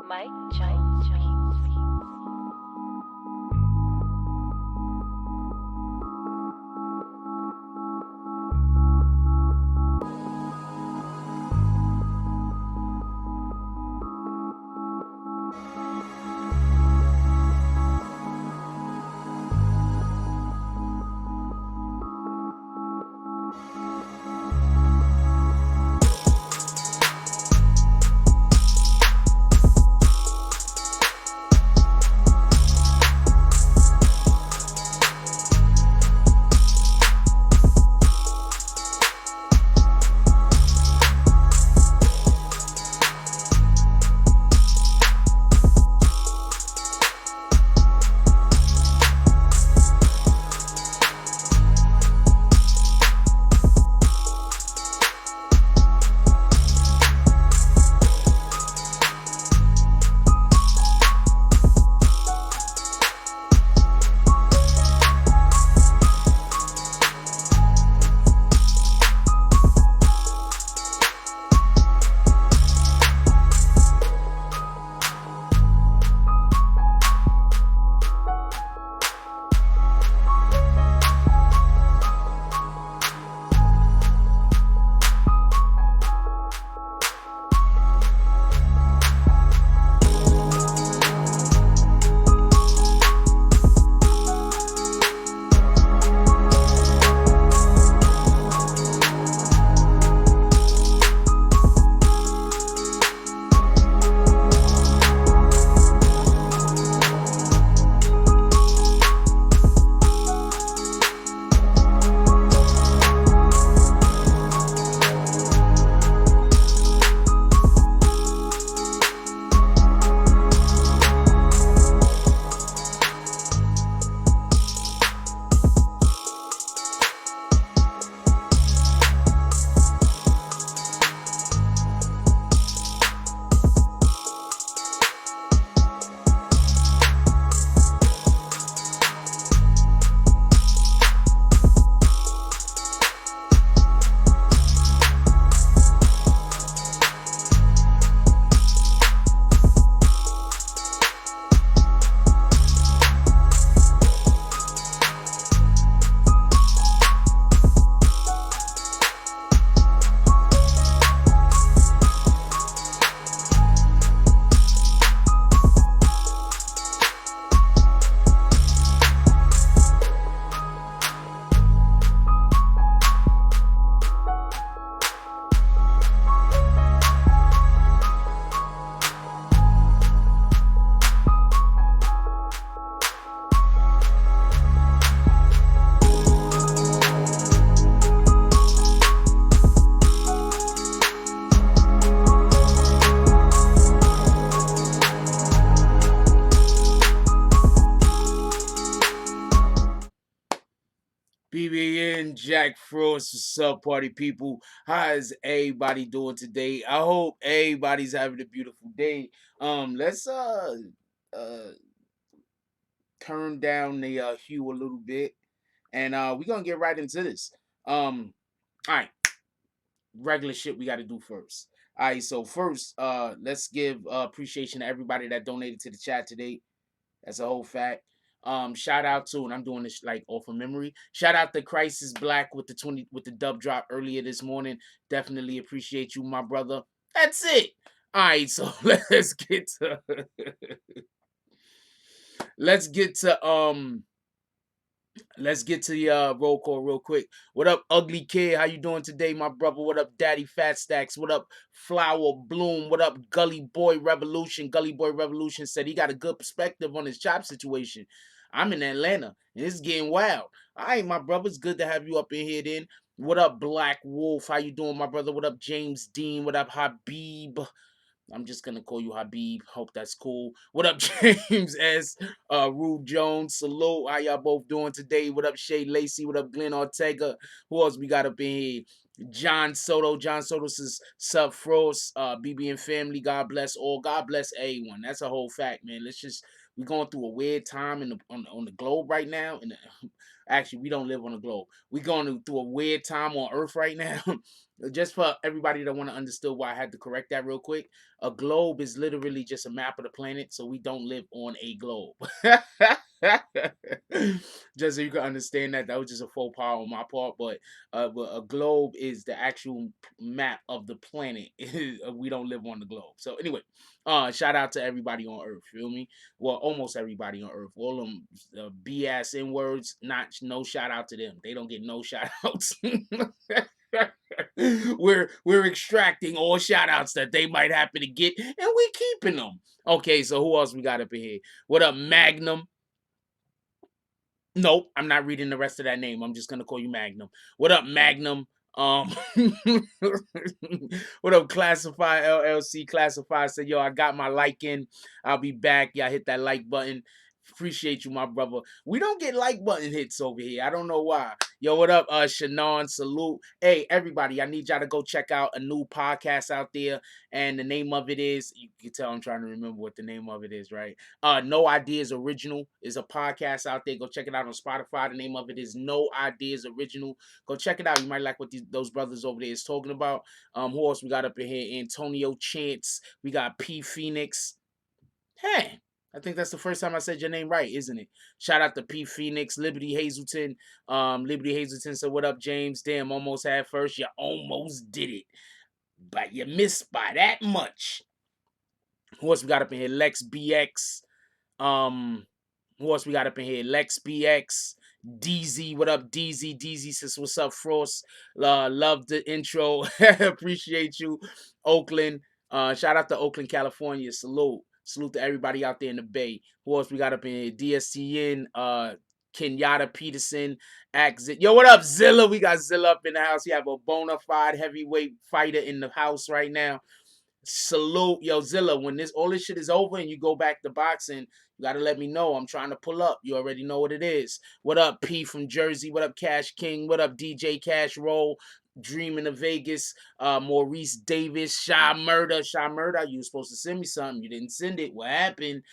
Mike Jones Beats. BBN Jack Frost, what's up, party people? How is everybody doing today? I hope everybody's having a beautiful day. Let's turn down the hue a little bit, and we're gonna get right into this. All right, regular shit we got to do first. All right, so first, let's give appreciation to everybody that donated to the chat today. That's a whole fact. Shout out to, and I'm doing this like off of memory. Shout out to Crisis Black with the dub drop earlier this morning. Definitely appreciate you, my brother. That's it. All right, so let's get to let's get to let's get to the roll call real quick. What up, ugly kid? How you doing today, my brother? What up, Daddy Fat Stacks? What up, Flower Bloom? What up, Gully Boy Revolution? Gully Boy Revolution said he got a good perspective on his chop situation. I'm in Atlanta, and it's getting wild. All right, my brother, it's good to have you up in here then. What up, Black Wolf? How you doing, my brother? What up, James Dean? What up, Habib? I'm just gonna call you Habib. Hope that's cool. What up, James S. Rude Jones? Salute. How y'all both doing today? What up, Shay Lacey? What up, Glenn Ortega? Who else we got up in here? John Soto. John Soto says Sub Frost. BB and family. God bless all. God bless everyone. That's a whole fact, man. We're going through a weird time on the globe right now, and Actually, we don't live on a globe. We're going through a weird time on Earth right now. Just for everybody that want to understand why I had to correct that real quick. A globe is literally just a map of the planet, so we don't live on a globe. Just so you can understand that was just a faux pas on my part, but a globe is the actual map of the planet. We don't live on the globe. So anyway, shout out to everybody on Earth. Feel me? Well, almost everybody on Earth. All them BS N words. No shout out to them. They don't get no shout outs. we're extracting all shout outs that they might happen to get, and we keeping them. Okay, so who else we got up in here? What up, Magnum? Nope, I'm not reading the rest of that name. I'm just gonna call you Magnum. What up, Magnum? Um, what up, Classify LLC? Classify said, "Yo, I got my like in. I'll be back. Y'all hit that like button. Appreciate you, my brother. We don't get like button hits over here. I don't know why. Yo, what up, Shannon? Salute. Hey, everybody, I need y'all to go check out a new podcast out there, and the name of it is. You can tell I'm trying to remember what the name of it is, right? No Ideas Original is a podcast out there. Go check it out on Spotify. The name of it is No Ideas Original. Go check it out. You might like what those brothers over there is talking about. Who else we got up in here? Antonio Chance. We got P Phoenix. Hey, I think that's the first time I said your name right, isn't it? Shout out to P Phoenix, Liberty Hazelton. Liberty Hazelton said, "What up, James? Damn, almost had first. You almost did it, but you missed by that much." Who else we got up in here? Lex BX. Who else we got up in here? Lex BX. DZ, what up, DZ? DZ says, "What's up, Frost? Love the intro. Appreciate you, Oakland. Shout out to Oakland, California. Salute. Salute to everybody out there in the Bay. Who else we got up in here? DSTN, Kenyatta Peterson, Yo, what up, Zilla? We got Zilla up in the house. We have a bona fide heavyweight fighter in the house right now. Salute, yo, Zilla. When all this shit is over and you go back to boxing, you gotta let me know. I'm trying to pull up. You already know what it is. What up, P from Jersey? What up, Cash King? What up, DJ Cash Roll? Dreaming of Vegas. Maurice Davis. Shy Murder. Shy Murder. You were supposed to send me something. You didn't send it. What happened?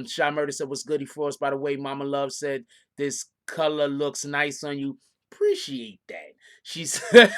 Shy Murder said, "What's goody for us?" By the way, Mama Love said, "This color looks nice on you." Appreciate that. She said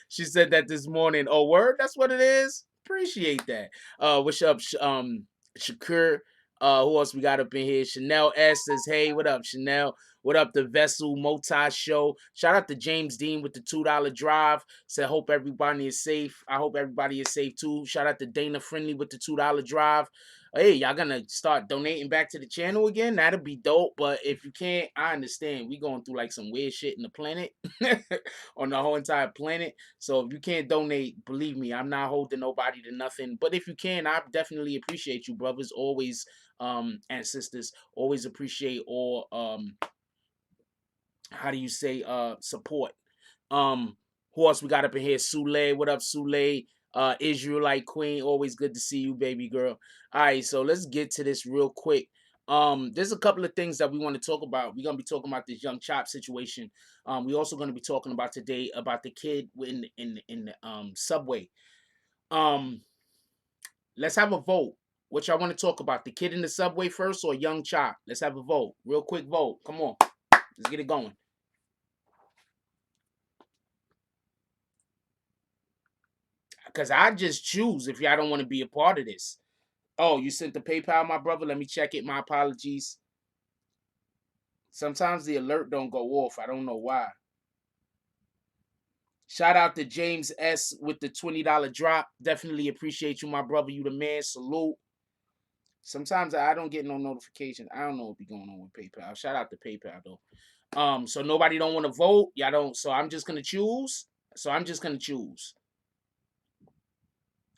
she said that this morning. Oh, word? That's what it is? Appreciate that. What's up, Shakur? Who else we got up in here? Chanel S says, "Hey, what up, Chanel? What up, the Vessel Multi Show?" Shout out to James Dean with the $2 drive. Said, "Hope everybody is safe." I hope everybody is safe too. Shout out to Dana Friendly with the $2 drive. Hey, y'all gonna start donating back to the channel again? That'd be dope. But if you can't, I understand. We going through like some weird shit in the planet, on the whole entire planet. So if you can't donate, believe me, I'm not holding nobody to nothing. But if you can, I definitely appreciate you, brothers. Always, and sisters. Always appreciate all how do you say support. Who else we got up in here? Sule, what up, Sule? Israelite Queen, always good to see you, baby girl. All right, so let's get to this real quick. There's a couple of things that we want to talk about. We're gonna be talking about this Young Chop situation. We're also gonna be talking about today about the kid in the subway. Let's have a vote. What y'all want to talk about? The kid in the subway first or Young Chop? Let's have a vote. Real quick vote. Come on. Let's get it going. Because I just choose if y'all don't want to be a part of this. Oh, you sent the PayPal, my brother? Let me check it. My apologies. Sometimes the alert don't go off. I don't know why. Shout out to James S. with the $20 drop. Definitely appreciate you, my brother. You the man. Salute. Sometimes I don't get no notification. I don't know what be going on with PayPal. Shout out to PayPal, though. So nobody don't want to vote. Y'all don't. So I'm just going to choose.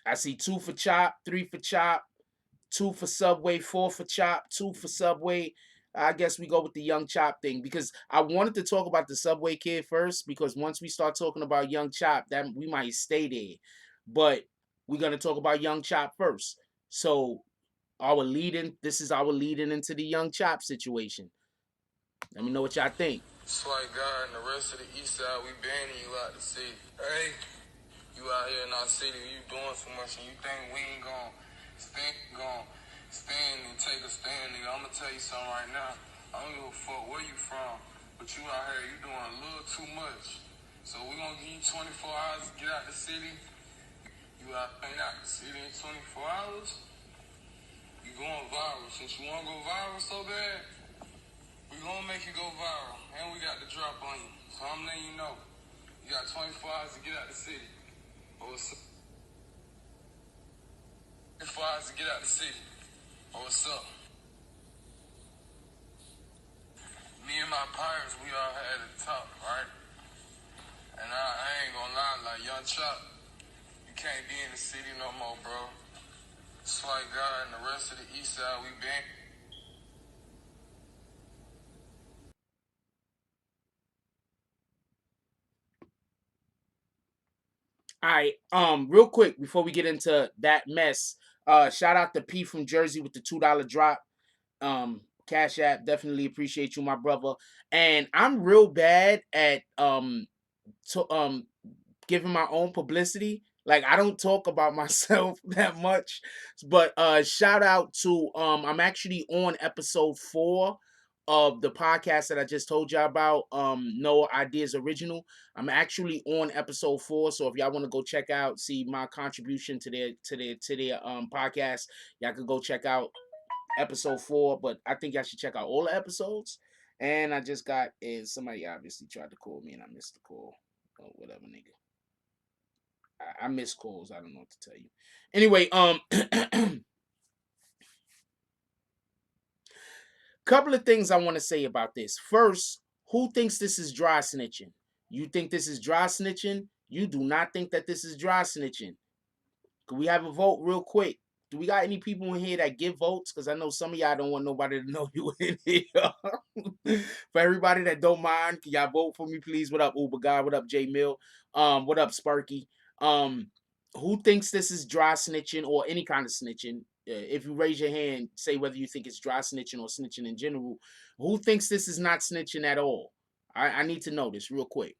I see 2 for Chop, 3 for Chop, 2 for Subway, 4 for Chop, 2 for Subway. I guess we go with the Young Chop thing because I wanted to talk about the Subway kid first because once we start talking about Young Chop, that we might stay there. But we're gonna talk about Young Chop first. So this is our leading into the Young Chop situation. Let me know what y'all think. Slight guy and the rest of the east side, we banning you out the city. Hey, you out here in our city, you doing so much, and you think we ain't gonna stand and take a stand, nigga. I'm gonna tell you something right now. I don't give a fuck where you from. But you out here, you doing a little too much. So we gonna give you 24 hours to get out the city. You out the city in 24 hours. You going viral. Since you wanna go viral so bad, we gonna make you go viral. And we got the drop on you. So I'm letting you know. You got 24 hours to get out the city. Oh, what's up? 24 hours to get out the city. Oh, what's up? Me and my pirates, we all had at the top, right? And I ain't gonna lie, like Young Chop, you can't be in the city no more, bro. It's like God and the rest of the East Side, we been. All right. Real quick before we get into that mess, shout out to P from Jersey with the $2 drop. Cash App, definitely appreciate you, my brother. And I'm real bad at giving my own publicity. Like, I don't talk about myself that much. But shout out to I'm actually on episode 4 of the podcast that I just told y'all about, No Ideas Original. I'm actually on episode 4, so if y'all want to go check out, see my contribution to their podcast, y'all could go check out episode 4. But I think y'all should check out all the episodes. And I just got somebody obviously tried to call me and I missed the call or whatever, nigga. I miss calls. I don't know what to tell you. Anyway, couple of things I want to say about this. First, who thinks this is dry snitching? You think this is dry snitching? You do not think that this is dry snitching. Could we have a vote real quick? Do we got any people in here that give votes? Because I know some of y'all don't want nobody to know you in here. For everybody that don't mind, can y'all vote for me, please? What up, Uber Guy? What up, J Mill? What up, Sparky? Who thinks this is dry snitching or any kind of snitching? If you raise your hand, say whether you think it's dry snitching or snitching in general. Who thinks this is not snitching at all? I need to know this real quick.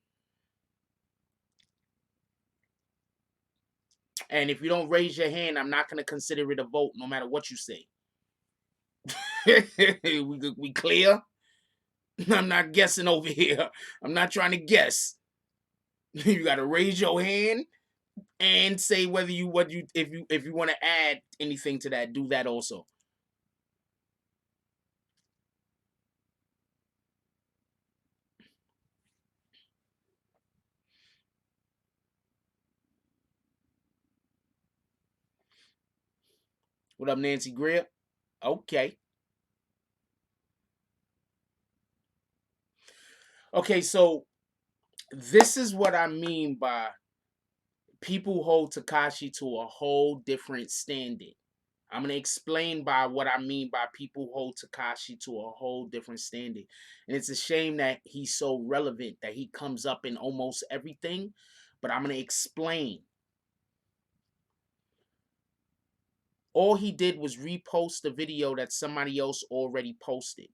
And if you don't raise your hand, I'm not going to consider it a vote no matter what you say. we clear? I'm not guessing over here. I'm not trying to guess. You got to raise your hand and say whether if you want to add anything to that, do that also. What up, Nancy Greer? Okay. Okay, so this is what I mean by people hold Tekashi to a whole different standard. I'm going to explain by what I mean by people hold Tekashi to a whole different standard. And it's a shame that he's so relevant, that he comes up in almost everything. But I'm going to explain. All he did was repost the video that somebody else already posted.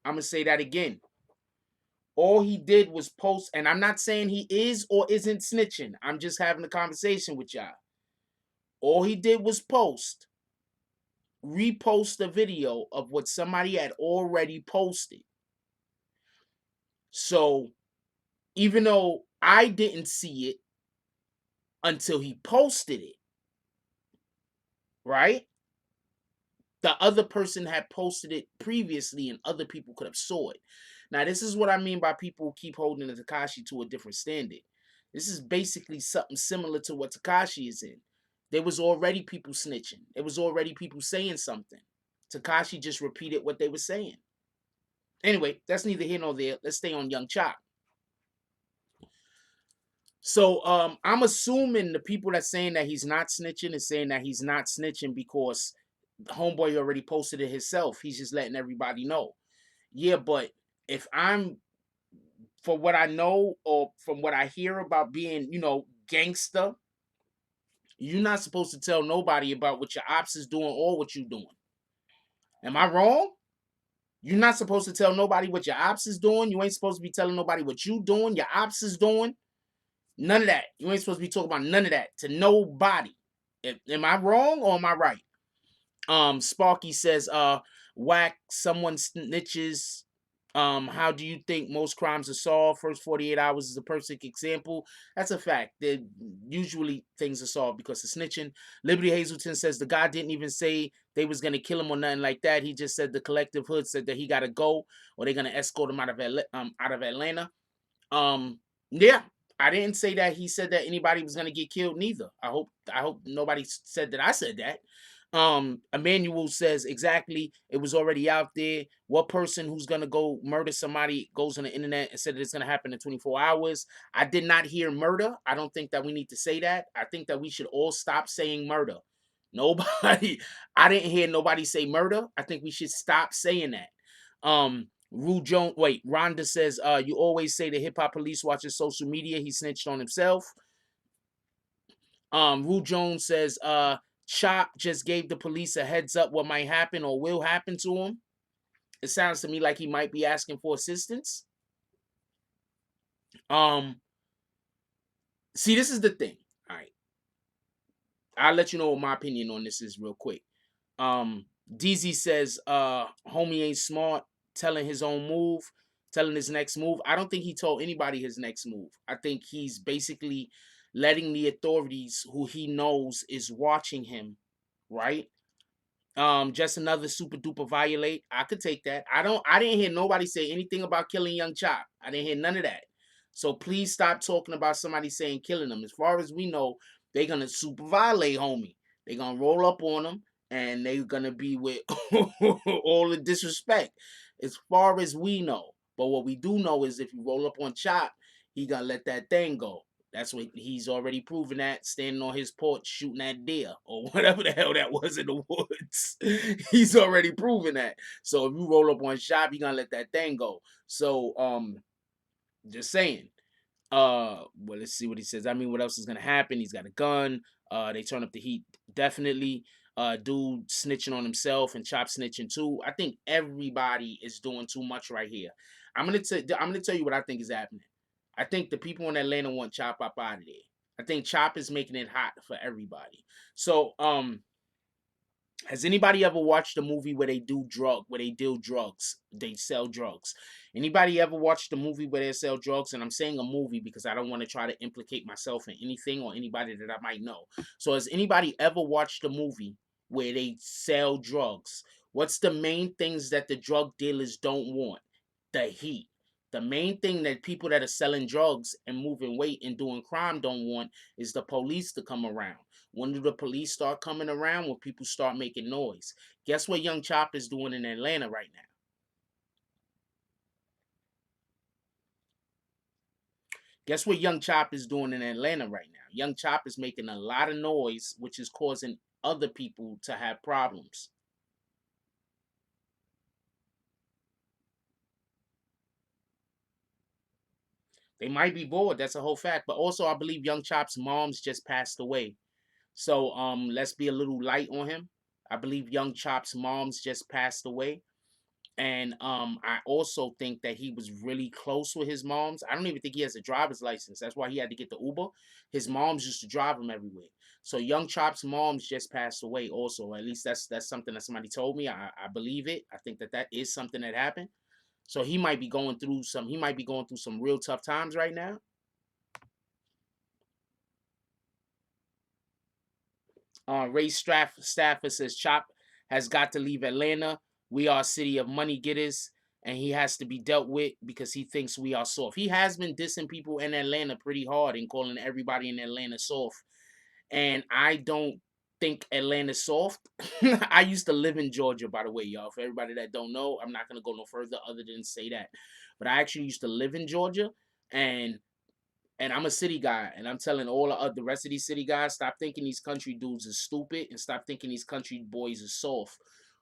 I'm going to say that again. All he did was post, and I'm not saying he is or isn't snitching. I'm just having a conversation with y'all. All he did was repost a video of what somebody had already posted. So even though I didn't see it until he posted it, right? The other person had posted it previously and other people could have saw it. Now, this is what I mean by people who keep holding the Tekashi to a different standard. This is basically something similar to what Tekashi is in. There was already people snitching. There was already people saying something. Tekashi just repeated what they were saying. Anyway, that's neither here nor there. Let's stay on Young Chop. So I'm assuming the people that's saying that he's not snitching is saying that he's not snitching because homeboy already posted it himself. He's just letting everybody know. Yeah, but if I'm, for what I know or from what I hear about being, gangster, you're not supposed to tell nobody about what your ops is doing or what you're doing. Am I wrong? You're not supposed to tell nobody what your ops is doing. You ain't supposed to be telling nobody what you doing, your ops is doing. None of that. You ain't supposed to be talking about none of that to nobody. Am I wrong or am I right? Sparky says, whack, someone snitches. How do you think most crimes are solved? First 48 hours is a perfect example. That's a fact. Usually things are solved because of snitching. Liberty Hazelton says the guy didn't even say they was gonna kill him or nothing like that. He just said the collective hood said that he gotta go or they're gonna escort him out of Atlanta. Um, yeah, I didn't say that he said that anybody was gonna get killed. Neither. I hope nobody said that I said that. Emmanuel says exactly. It was already out there. What person who's gonna go murder somebody goes on the internet and said that it's gonna happen in 24 hours? I did not hear murder. I don't think that we need to say that. I think that we should all stop saying murder. Nobody. I didn't hear nobody say murder. I think we should stop saying that. Rhonda says, you always say the hip hop police watches social media. He snitched on himself. Rue Jones says, Chop just gave the police a heads up what might happen or will happen to him. It sounds to me like he might be asking for assistance. See, this is the thing. All right. I'll let you know what my opinion on this is real quick. DZ says, homie ain't smart, telling his own move, telling his next move. I don't think he told anybody his next move. I think he's basically letting the authorities who he knows is watching him, right? Just another super duper violate. I could take that. I didn't hear nobody say anything about killing Young Chop. I didn't hear none of that. So please stop talking about somebody saying killing him. As far as we know, they're gonna super violate, homie. They're gonna roll up on him and they're gonna be with all the disrespect. As far as we know. But what we do know is if you roll up on Chop, he gonna let that thing go. That's what he's already proven that, standing on his porch shooting that deer or whatever the hell that was in the woods. He's already proven that. So if you roll up on Chop, you're gonna let that thing go. So just saying. Well, let's see what he says. I mean, what else is gonna happen? He's got a gun. They turn up the heat definitely. Dude snitching on himself and Chop snitching too. I think everybody is doing too much right here. I'm gonna tell you what I think is happening. I think the people in Atlanta want Chop up out of there. I think Chop is making it hot for everybody. So, has anybody ever watched a movie where they deal drugs? They sell drugs. Anybody ever watched a movie where they sell drugs? And I'm saying a movie because I don't want to try to implicate myself in anything or anybody that I might know. So has anybody ever watched a movie where they sell drugs? What's the main things that the drug dealers don't want? The heat. The main thing that people that are selling drugs and moving weight and doing crime don't want is the police to come around. When do the police start coming around? When people start making noise. Guess what Young Chop is doing in Atlanta right now? Guess what Young Chop is doing in Atlanta right now? Young Chop is making a lot of noise, which is causing other people to have problems. They might be bored. That's a whole fact. But also, I believe Young Chop's mom's just passed away. So let's be a little light on him. I believe Young Chop's mom's just passed away. And I also think that he was really close with his mom's. I don't even think he has a driver's license. That's why he had to get the Uber. His mom's used to drive him everywhere. So Young Chop's mom's just passed away also. At least that's something that somebody told me. I believe it. I think that is something that happened. So he might be going through some real tough times right now. Ray Stafford says Chop has got to leave Atlanta. We are a city of money getters, and he has to be dealt with because he thinks we are soft. He has been dissing people in Atlanta pretty hard and calling everybody in Atlanta soft. And I don't think Atlanta's soft. I used to live in Georgia, by the way, y'all. For everybody that don't know, I'm not gonna go no further other than say that. But I actually used to live in Georgia, and I'm a city guy, and I'm telling all the rest of these city guys, stop thinking these country dudes are stupid, and stop thinking these country boys are soft.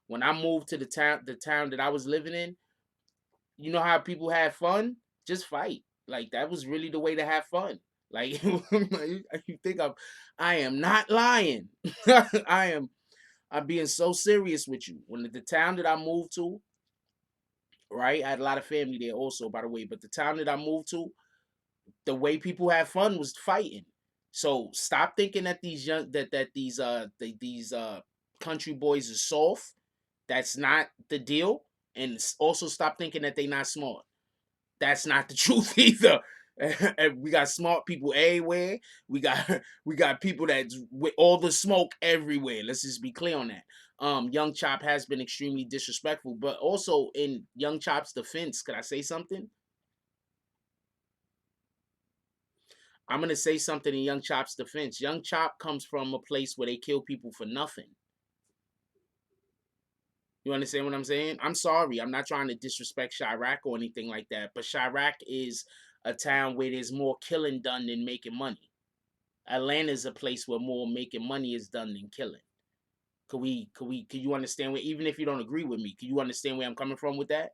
When I moved to the town that I was living in, you know how people had fun? Just fight. Like that was really the way to have fun. Like you think I am not lying. I'm being so serious with you. When the town that I moved to, right? I had a lot of family there also, by the way, but the town that I moved to, the way people have fun was fighting. So stop thinking that these young these country boys are soft. That's not the deal. And also stop thinking that they not smart. That's not the truth either. We got smart people everywhere. We got we got people that's with all the smoke everywhere. Let's just be clear on that. Young Chop has been extremely disrespectful, but also in Young Chop's defense, could I say something? I'm gonna say something in Young Chop's defense. Young Chop comes from a place where they kill people for nothing. You understand what I'm saying? I'm sorry. I'm not trying to disrespect Chirac or anything like that, but Chirac is a town where there's more killing done than making money. Atlanta is a place where more making money is done than killing. Could you understand where, even if you don't agree with me, can you understand where I'm coming from with that?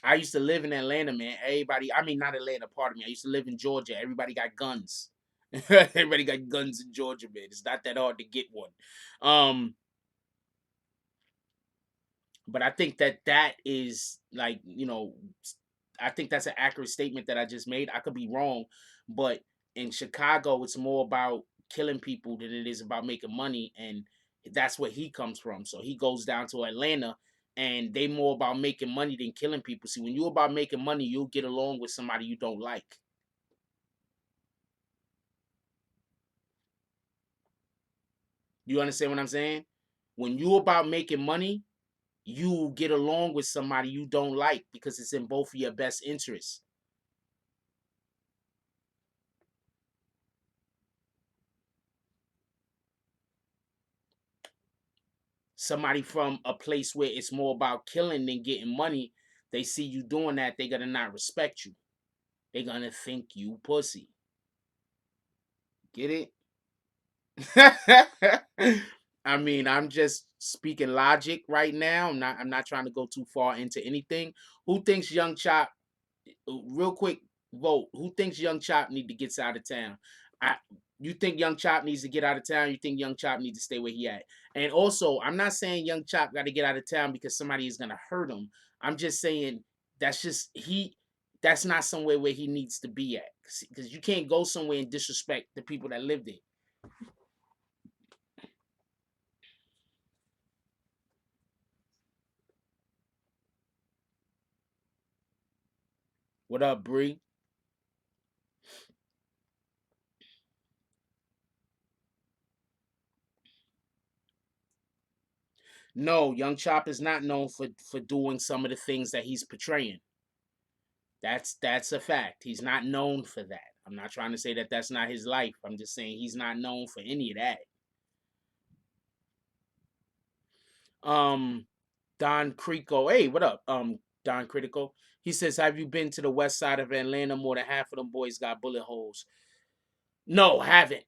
I used to live in Atlanta, man. Everybody, I mean, not Atlanta, pardon me. I used to live in Georgia. Everybody got guns. Everybody got guns in Georgia, man. It's not that hard to get one. Um, but I think that that is like, I think that's an accurate statement that I just made. I could be wrong, but in Chicago, it's more about killing people than it is about making money, and that's where he comes from. So he goes down to Atlanta, and they more about making money than killing people. See, when you're about making money, you'll get along with somebody you don't like. You understand what I'm saying? When you're about making money, you get along with somebody you don't like because it's in both of your best interests. Somebody from a place where it's more about killing than getting money, they see you doing that, they're gonna not respect you. They're gonna think you pussy. Get it? I mean, I'm just speaking logic right now. I'm not trying to go too far into anything. Who thinks Young Chop, real quick vote, who thinks Young Chop need to get out of town? I You think Young Chop needs to get out of town? You think Young Chop needs to stay where he at? And also, I'm not saying Young Chop got to get out of town because somebody is gonna hurt him. I'm just saying that's just he. That's not somewhere where he needs to be at, because you can't go somewhere and disrespect the people that live there. What up, Bree? No, Young Chop is not known for doing some of the things that he's portraying. That's a fact. He's not known for that. I'm not trying to say that that's not his life. I'm just saying he's not known for any of that. Um, Don Crico. Hey, what up? Don Critical. He says, "Have you been to the west side of Atlanta? More than half of them boys got bullet holes." No, haven't.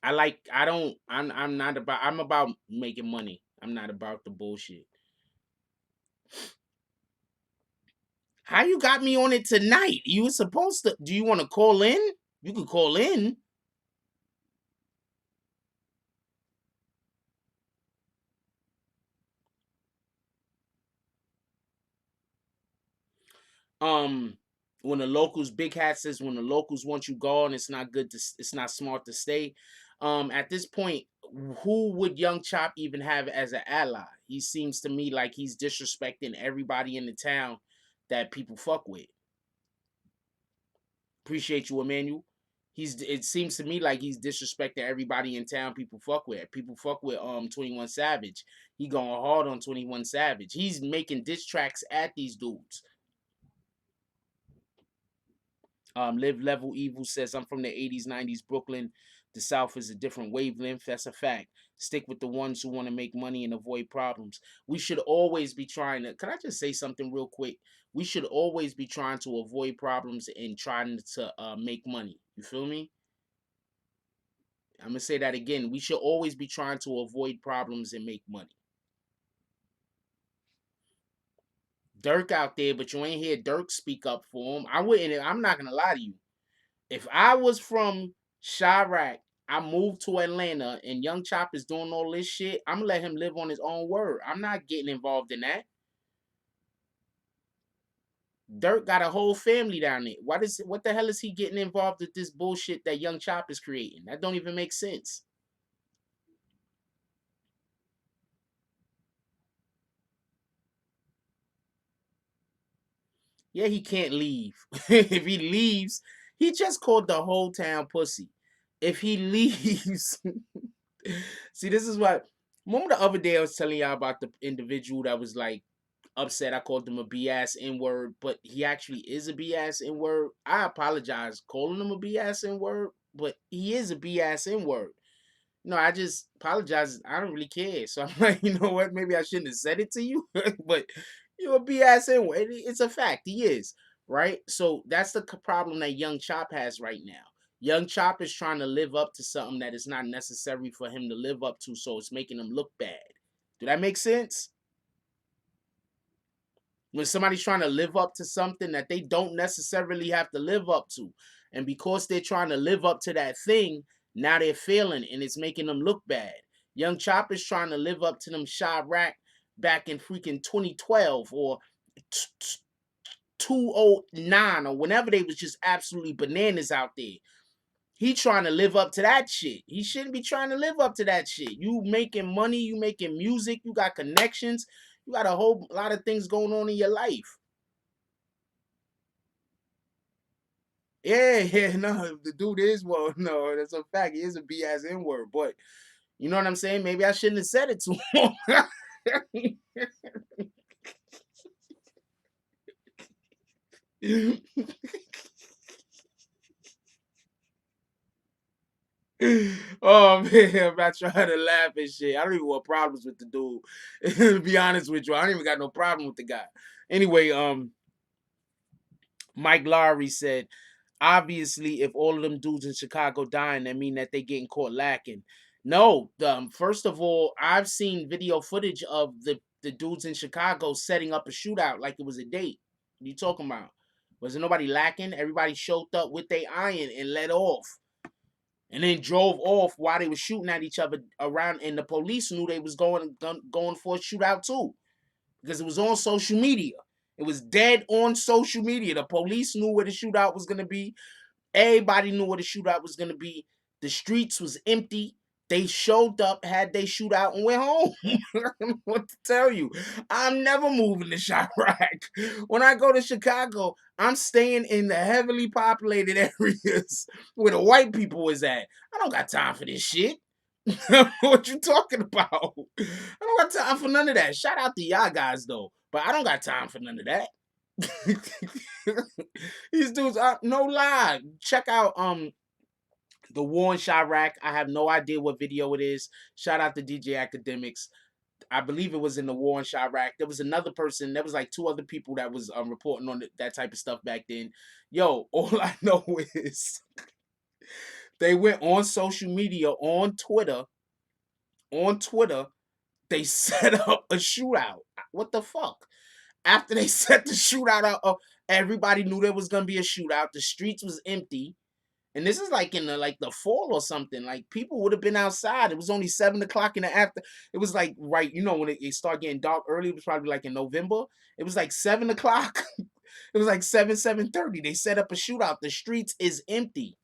I like. I don't. I'm not about. I'm about making money. I'm not about the bullshit. How you got me on it tonight? You were supposed to. Do you want to call in? You could call in. Um, when the locals, Big Hat says, when the locals want you gone, it's not good to. It's not smart to stay. At this point, who would Young Chop even have as an ally? He seems to me like he's disrespecting everybody in the town that people fuck with. Appreciate you, Emmanuel. It seems to me like he's disrespecting everybody in town people fuck with. People fuck with 21 Savage. He going hard on 21 Savage. He's making diss tracks at these dudes. Live Level Evil says, I'm from the 80s, 90s Brooklyn. The South is a different wavelength. That's a fact. Stick with the ones who want to make money and avoid problems. We should always be trying to. Can I just say something real quick? We should always be trying to avoid problems and trying to make money. You feel me? I'm going to say that again. We should always be trying to avoid problems and make money. Dirk out there, but you ain't hear Dirk speak up for him. I wouldn't. I'm not going to lie to you. If I was from Chirac, I moved to Atlanta, and Young Chop is doing all this shit, I'm gonna let him live on his own word. I'm not getting involved in that. Dirk got a whole family down there. What the hell is he getting involved with this bullshit that Young Chop is creating? That don't even make sense. Yeah, he can't leave. If he leaves, he just called the whole town pussy. If he leaves, see, this is what. Remember the other day I was telling y'all about the individual that was like upset. I called him a BS N word, but he actually is a BS N word. I apologize calling him a BS N word, but he is a BS N word. No, I just apologize. I don't really care. So I'm like, you know what? Maybe I shouldn't have said it to you, but you're a BS anyway. It's a fact. He is, right? So that's the problem that Young Chop has right now. Young Chop is trying to live up to something that is not necessary for him to live up to, so it's making him look bad. Do that make sense? When somebody's trying to live up to something that they don't necessarily have to live up to. And because they're trying to live up to that thing, now they're failing and it's making them look bad. Young Chop is trying to live up to them Chirac back in freaking 2012 or 209 or whenever they was just absolutely bananas out there. He trying to live up to that shit. He shouldn't be trying to live up to that shit. You making money, you making music, you got connections, you got a whole lot of things going on in your life. Yeah, no, the dude is, well, no, that's a fact. He is a BS N word, but you know what I'm saying? Maybe I shouldn't have said it to him. Oh man, I'm not trying to laugh and shit. I don't even want problems with the dude. To be honest with you, I don't even got no problem with the guy. Anyway, Mike Lowry said, obviously, if all of them dudes in Chicago dying, that mean that they getting caught lacking. No, first of all, I've seen video footage of the dudes in Chicago setting up a shootout like it was a date. What you talking about? Was there nobody lacking? Everybody showed up with their iron and let off. And then drove off while they were shooting at each other around, and the police knew they was going for a shootout too, because it was on social media. It was dead on social media. The police knew where the shootout was gonna be. Everybody knew where the shootout was gonna be. The streets was empty. They showed up, had they shootout, and went home. I don't know what to tell you. I'm never moving to Chirac. When I go to Chicago, I'm staying in the heavily populated areas where the white people is at. I don't got time for this shit. What you talking about? I don't got time for none of that. Shout out to y'all guys though, but I don't got time for none of that. These dudes are no lie. Check out the war in Chirac. I have no idea what video it is. Shout out to DJ Academics. I believe it was in the war in Chirac. There was another person. There was like two other people that was reporting on that type of stuff back then. Yo, all I know is they went on social media on Twitter. On Twitter, they set up a shootout. What the fuck? After they set the shootout up, everybody knew there was gonna be a shootout. The streets was empty. And this is like in the fall or something. Like people would have been outside. It was only 7 o'clock in the after. It was like right, when it started getting dark early. It was probably like in November. It was like 7 o'clock. It was like 7:30. They set up a shootout. The streets is empty.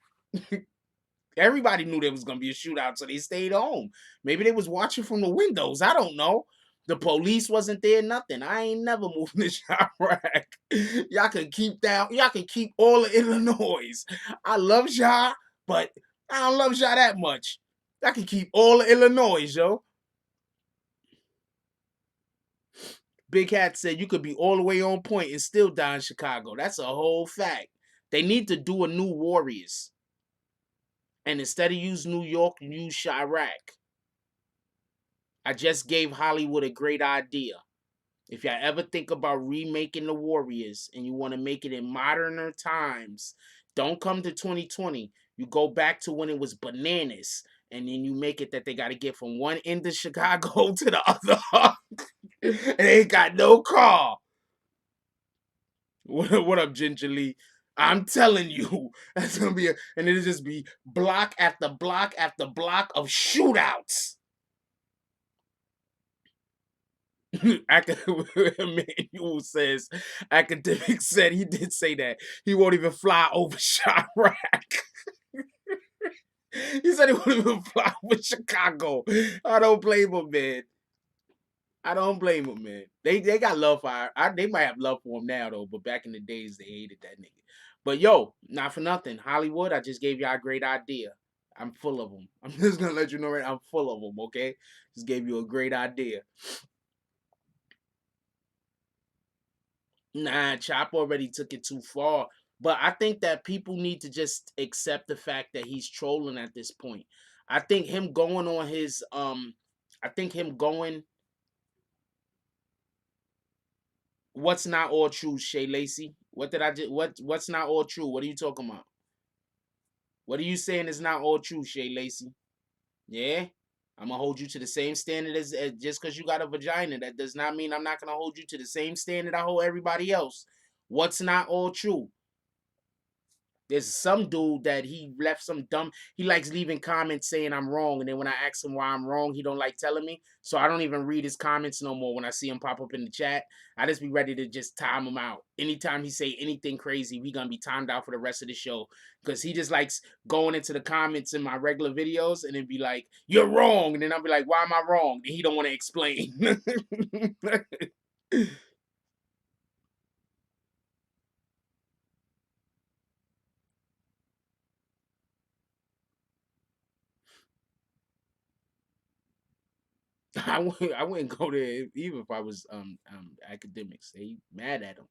Everybody knew there was gonna be a shootout, so they stayed home. Maybe they was watching from the windows. I don't know. The police wasn't there, nothing. I ain't never moving to Chirac. Y'all can keep that. Y'all can keep all of Illinois. I love y'all, but I don't love y'all that much. Y'all can keep all of Illinois, yo. Big Hat said you could be all the way on point and still die in Chicago. That's a whole fact. They need to do a new Warriors. And instead of use New York, use Chirac. I just gave Hollywood a great idea. If y'all ever think about remaking the Warriors and you want to make it in moderner times, don't come to 2020. You go back to when it was bananas. And then you make it that they got to get from one end of Chicago to the other. And they ain't got no car. What up, Ginger Lee? I'm telling you, that's gonna be and it'll just be block after block after block of shootouts. Manual says academic said he did say that he won't even fly over Chirac. He said he won't even fly over Chicago. I don't blame him, man. I don't blame him, man. They got love for they might have love for him now though, but back in the days they hated that nigga. But yo, not for nothing, Hollywood. I just gave y'all a great idea. I'm full of them. I'm just gonna let you know right. I'm full of them. Okay, just gave you a great idea. Nah, Chop already took it too far. But I think that people need to just accept the fact that he's trolling at this point. I think him going on his I think him going what's not all true, Shay Lacey? What did I just what's not all true? What are you talking about? What are you saying is not all true, Shay Lacey? Yeah? I'm gonna hold you to the same standard as just because you got a vagina. That does not mean I'm not gonna hold you to the same standard I hold everybody else. What's not all true? There's some dude that he left some dumb. He likes leaving comments saying I'm wrong, and then when I ask him why I'm wrong, he don't like telling me. So I don't even read his comments no more when I see him pop up in the chat. I just be ready to just time him out. Anytime he say anything crazy, we gonna be timed out for the rest of the show because he just likes going into the comments in my regular videos and then be like, "You're wrong," and then I'll be like, "Why am I wrong?" And he don't want to explain. I wouldn't go there even if I was academics. They mad at him.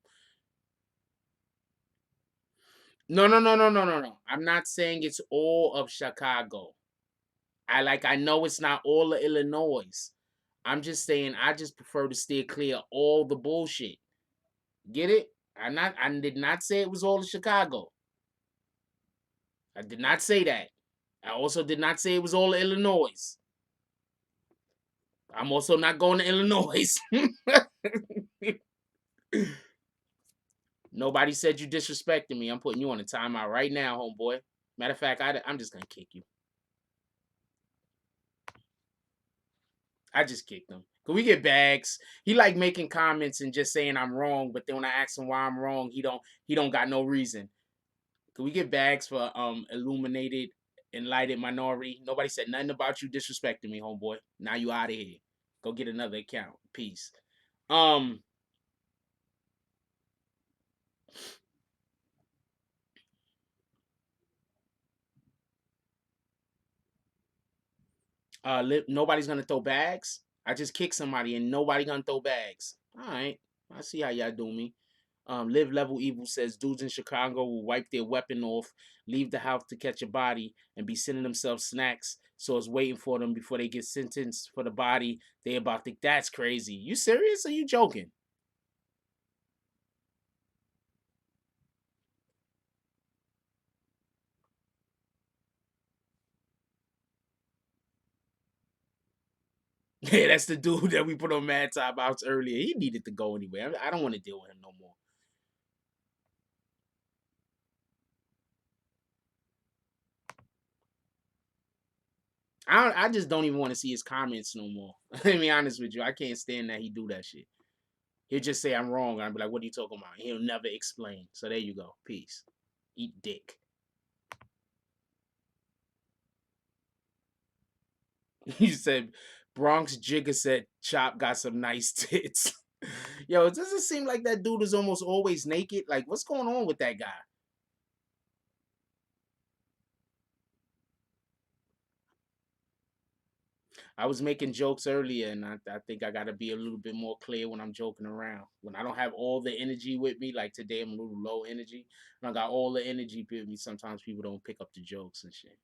No. I'm not saying it's all of Chicago. I know it's not all of Illinois. I'm just saying I just prefer to steer clear of all the bullshit. Get it? I did not say it was all of Chicago. I did not say that. I also did not say it was all of Illinois. I'm also not going to Illinois. Nobody said you disrespecting me. I'm putting you on a timeout right now, homeboy. Matter of fact, I'm just gonna kick you. I just kicked him. Could we get bags? He like making comments and just saying I'm wrong, but then when I ask him why I'm wrong, he don't got no reason. Could we get bags for illuminated, enlightened minority? Nobody said nothing about you disrespecting me, homeboy. Now you out of here. Go get another account. Peace. Nobody's gonna throw bags. I just kicked somebody and nobody gonna throw bags. All right, I see how y'all do me. Live Level Evil says dudes in Chicago will wipe their weapon off, leave the house to catch a body, and be sending themselves snacks. So it's waiting for them before they get sentenced for the body. They about to think that's crazy. You serious or you joking? Yeah, that's the dude that we put on Mad Top Outs earlier. He needed to go anyway. I don't want to deal with him no more. I just don't even want to see his comments no more. Let me be honest with you. I can't stand that he do that shit. He'll just say I'm wrong. I'll be like, what are you talking about? He'll never explain. So there you go. Peace. Eat dick. He said Bronx Jigger said Chop got some nice tits. Yo, it doesn't seem like that dude is almost always naked. Like, what's going on with that guy? I was making jokes earlier, and I think I got to be a little bit more clear when I'm joking around. When I don't have all the energy with me, like today I'm a little low energy. When I got all the energy with me, sometimes people don't pick up the jokes and shit.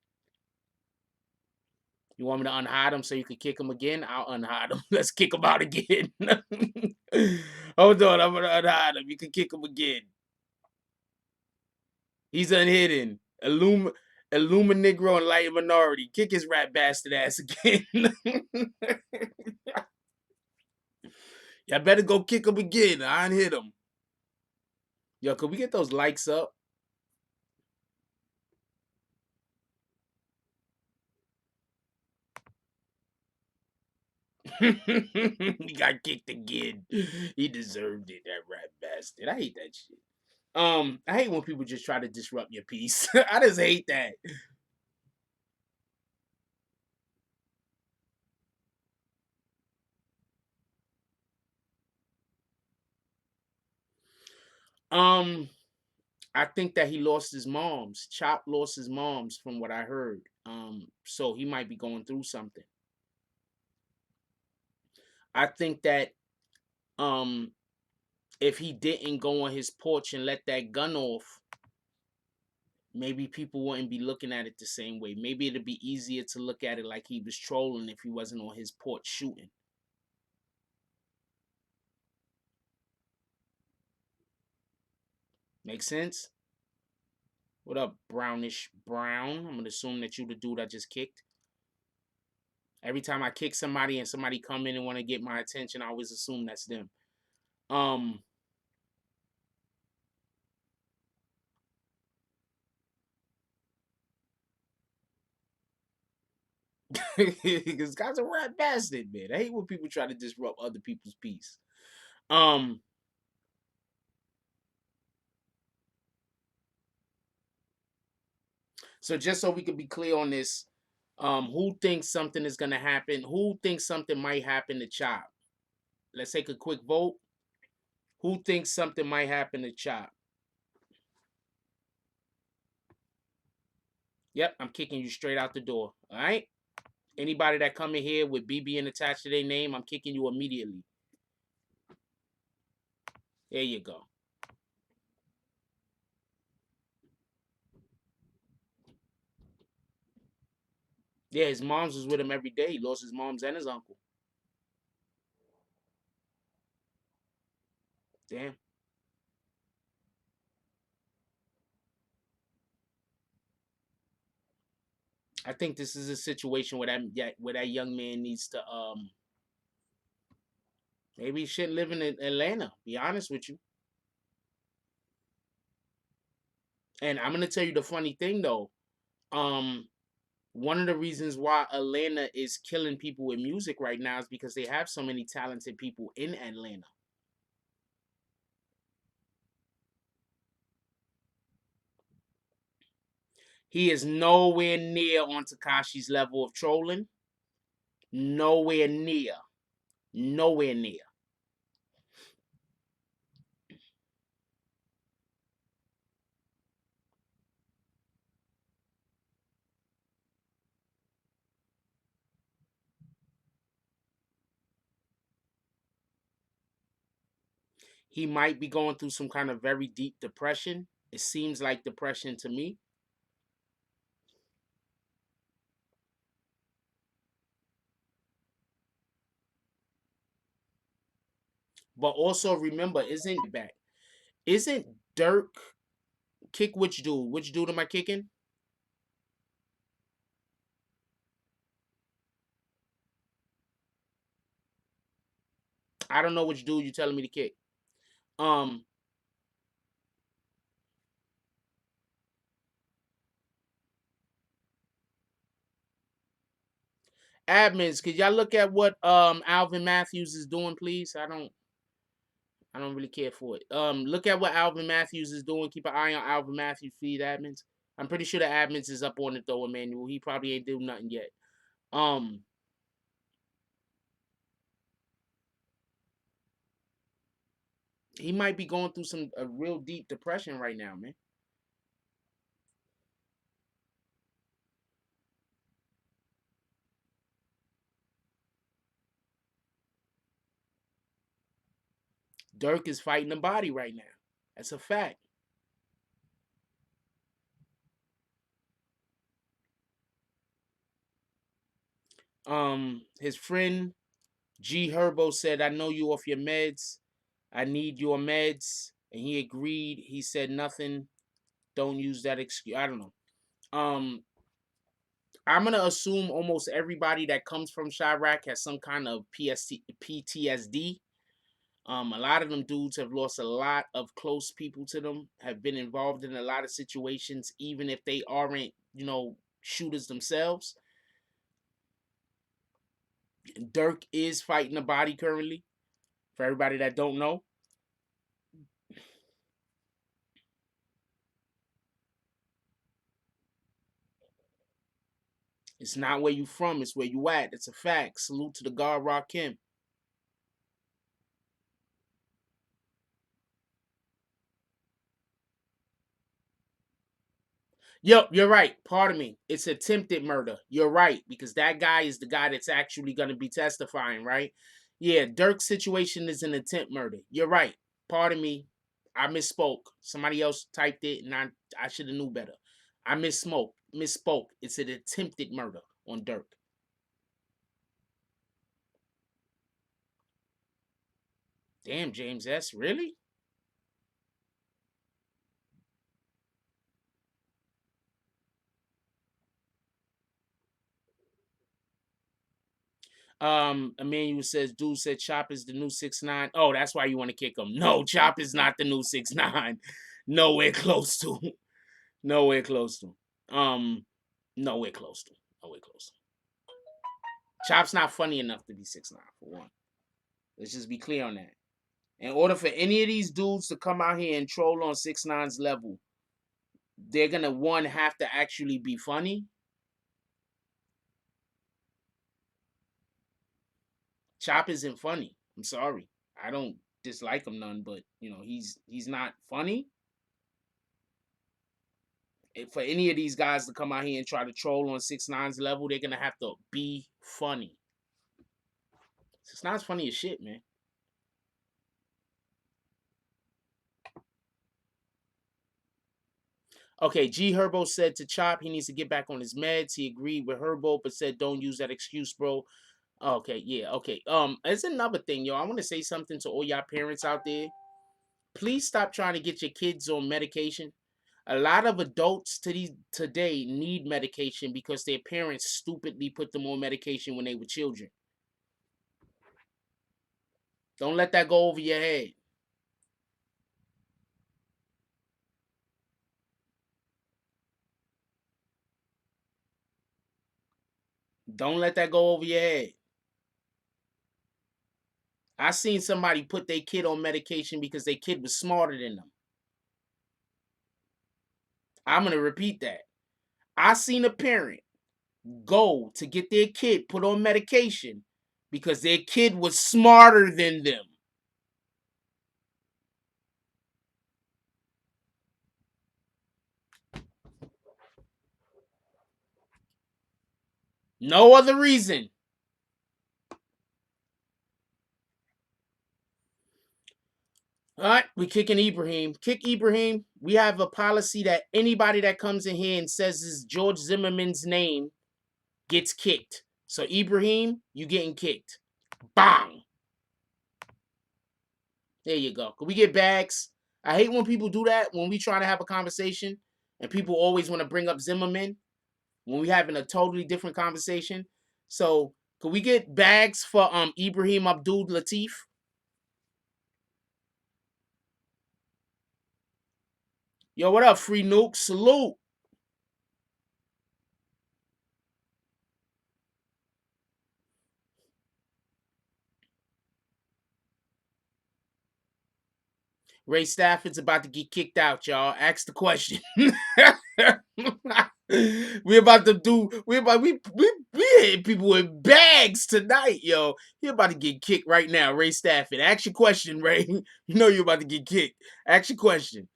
You want me to unhide him so you can kick him again? I'll unhide him. Let's kick him out again. Hold on, I'm gonna unhide him. You can kick him again. He's unhidden. Negro and light minority. Kick his rat bastard ass again. Y'all better go kick him again. I unhit him. Yo, could we get those likes up? He got kicked again. He deserved it, that rat bastard. I hate that shit. I hate when people just try to disrupt your peace. I just hate that. Um, I think that he lost his moms. Chop lost his moms, from what I heard. So he might be going through something. I think that um, if he didn't go on his porch and let that gun off, maybe people wouldn't be looking at it the same way. Maybe it'd be easier to look at it like he was trolling if he wasn't on his porch shooting. Make sense? What up, brownish brown? I'm gonna assume that you the dude I just kicked. Every time I kick somebody and somebody come in and want to get my attention, I always assume that's them. Um, this guy's a rat bastard, man. I hate when people try to disrupt other people's peace. Um, so just so we could be clear on this, who thinks something is gonna happen? Who thinks something might happen to Chop? Let's take a quick vote. Who thinks something might happen to Chop? Yep, I'm kicking you straight out the door. All right. Anybody that come in here with BBN attached to their name, I'm kicking you immediately. There you go. Yeah, his mom's was with him every day. He lost his mom's and his uncle. Damn. I think this is a situation where that young man needs to maybe he shouldn't live in Atlanta. Be honest with you. And I'm gonna tell you the funny thing though. Um, one of the reasons why Atlanta is killing people with music right now is because they have so many talented people in Atlanta. He is nowhere near on Takashi's level of trolling. Nowhere near. Nowhere near. He might be going through some kind of very deep depression. It seems like depression to me. But also remember, isn't Dirk kick which dude? Which dude am I kicking? I don't know which dude you're telling me to kick. Um, admins, could y'all look at what Alvin Matthews is doing, please? I don't really care for it. Look at what Alvin Matthews is doing. Keep an eye on Alvin Matthews feed admins. I'm pretty sure the admins is up on it though, Emmanuel. He probably ain't doing nothing yet. Um, he might be going through some a real deep depression right now, man. Dirk is fighting the body right now. That's a fact. His friend G Herbo said, "I know you off your meds. I need your meds," and he agreed. He said nothing. Don't use that excuse. I don't know. Um, I'm gonna assume almost everybody that comes from Chirac has some kind of PTSD. A lot of them dudes have lost a lot of close people to them, have been involved in a lot of situations, even if they aren't, shooters themselves. Dirk is fighting the body currently. For everybody that don't know. It's not where you from, it's where you at. It's a fact. Salute to the God Rakim. Yep, you're right. Pardon me. It's attempted murder. You're right, because that guy is the guy that's actually going to be testifying, right? Yeah, Dirk's situation is an attempt murder. You're right. Pardon me. I misspoke. Somebody else typed it, and I should have knew better. I misspoke. It's an attempted murder on Dirk. Damn, James S. Really? Emmanuel says, dude said Chop is the new 6ix9ine. Oh, that's why you want to kick him. No, Chop is not the new 6ix9ine. Nowhere close to. Nowhere close to. Nowhere close to. Nowhere close to. Chop's not funny enough to be 6ix9ine, for one. Let's just be clear on that. In order for any of these dudes to come out here and troll on 6ix9ine's level, they're gonna, one, have to actually be funny. Chop isn't funny. I'm sorry. I don't dislike him none, but you know, he's not funny. For any of these guys to come out here and try to troll on 6ix9ine's level, they're gonna have to be funny. 6ix9ine's funny as shit, man. Okay, G Herbo said to Chop he needs to get back on his meds. He agreed with Herbo, but said don't use that excuse, bro. Okay, yeah, okay. It's another thing, yo. I want to say something to all y'all parents out there. Please stop trying to get your kids on medication. A lot of adults today need medication because their parents stupidly put them on medication when they were children. Don't let that go over your head. Don't let that go over your head. I seen somebody put their kid on medication because their kid was smarter than them. I'm going to repeat that. I seen a parent go to get their kid put on medication because their kid was smarter than them. No other reason. All right, we kicking Ibrahim. Kick Ibrahim. We have a policy that anybody that comes in here and says is George Zimmerman's name gets kicked. So Ibrahim, you getting kicked. Bang. There you go. Can we get bags? I hate when people do that when we try to have a conversation and people always want to bring up Zimmerman when we having a totally different conversation. So could we get bags for Ibrahim Abdul Latif? Yo, what up, Free Nuke? Salute. Ray Stafford's about to get kicked out, y'all. Ask the question. We about to do. We hitting people with bags tonight, yo. He about to get kicked right now, Ray Stafford. Ask your question, Ray. You know you're about to get kicked. Ask your question.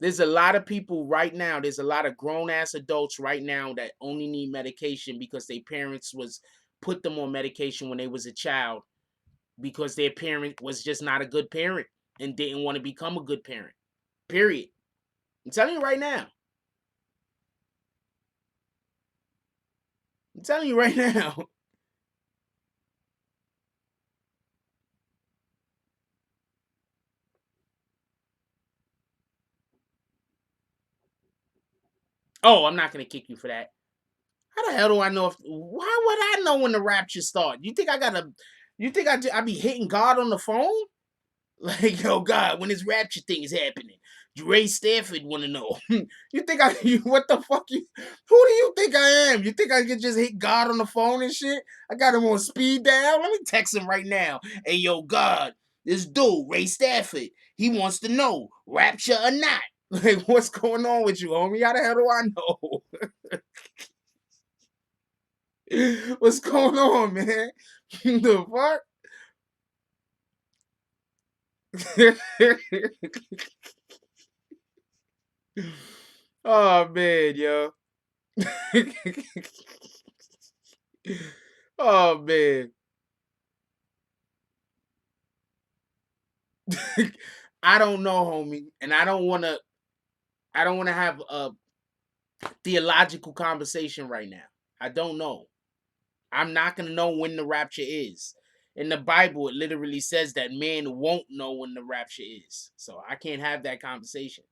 There's a lot of people right now. There's a lot of grown ass adults right now that only need medication because their parents was put them on medication when they was a child because their parent was just not a good parent and didn't want to become a good parent. Period. I'm telling you right now. I'm telling you right now. Oh, I'm not gonna kick you for that. How the hell do I know if? Why would I know when the rapture start? You think I gotta? You think I be hitting God on the phone? Like, yo, God, when this rapture thing is happening? Ray Stanford want to know. You think what the fuck who do you think I am? You think I could just hit God on the phone and shit? I got him on speed dial. Let me text him right now. Hey, yo, God, this dude, Ray Stafford, he wants to know, rapture or not. Like, what's going on with you, homie? How the hell do I know? What's going on, man? The fuck? Oh, man, yo. Oh, man. I don't know, homie, and I don't want to have a theological conversation right now. I don't know. I'm not going to know when the rapture is. In the Bible, it literally says that man won't know when the rapture is. So I can't have that conversation.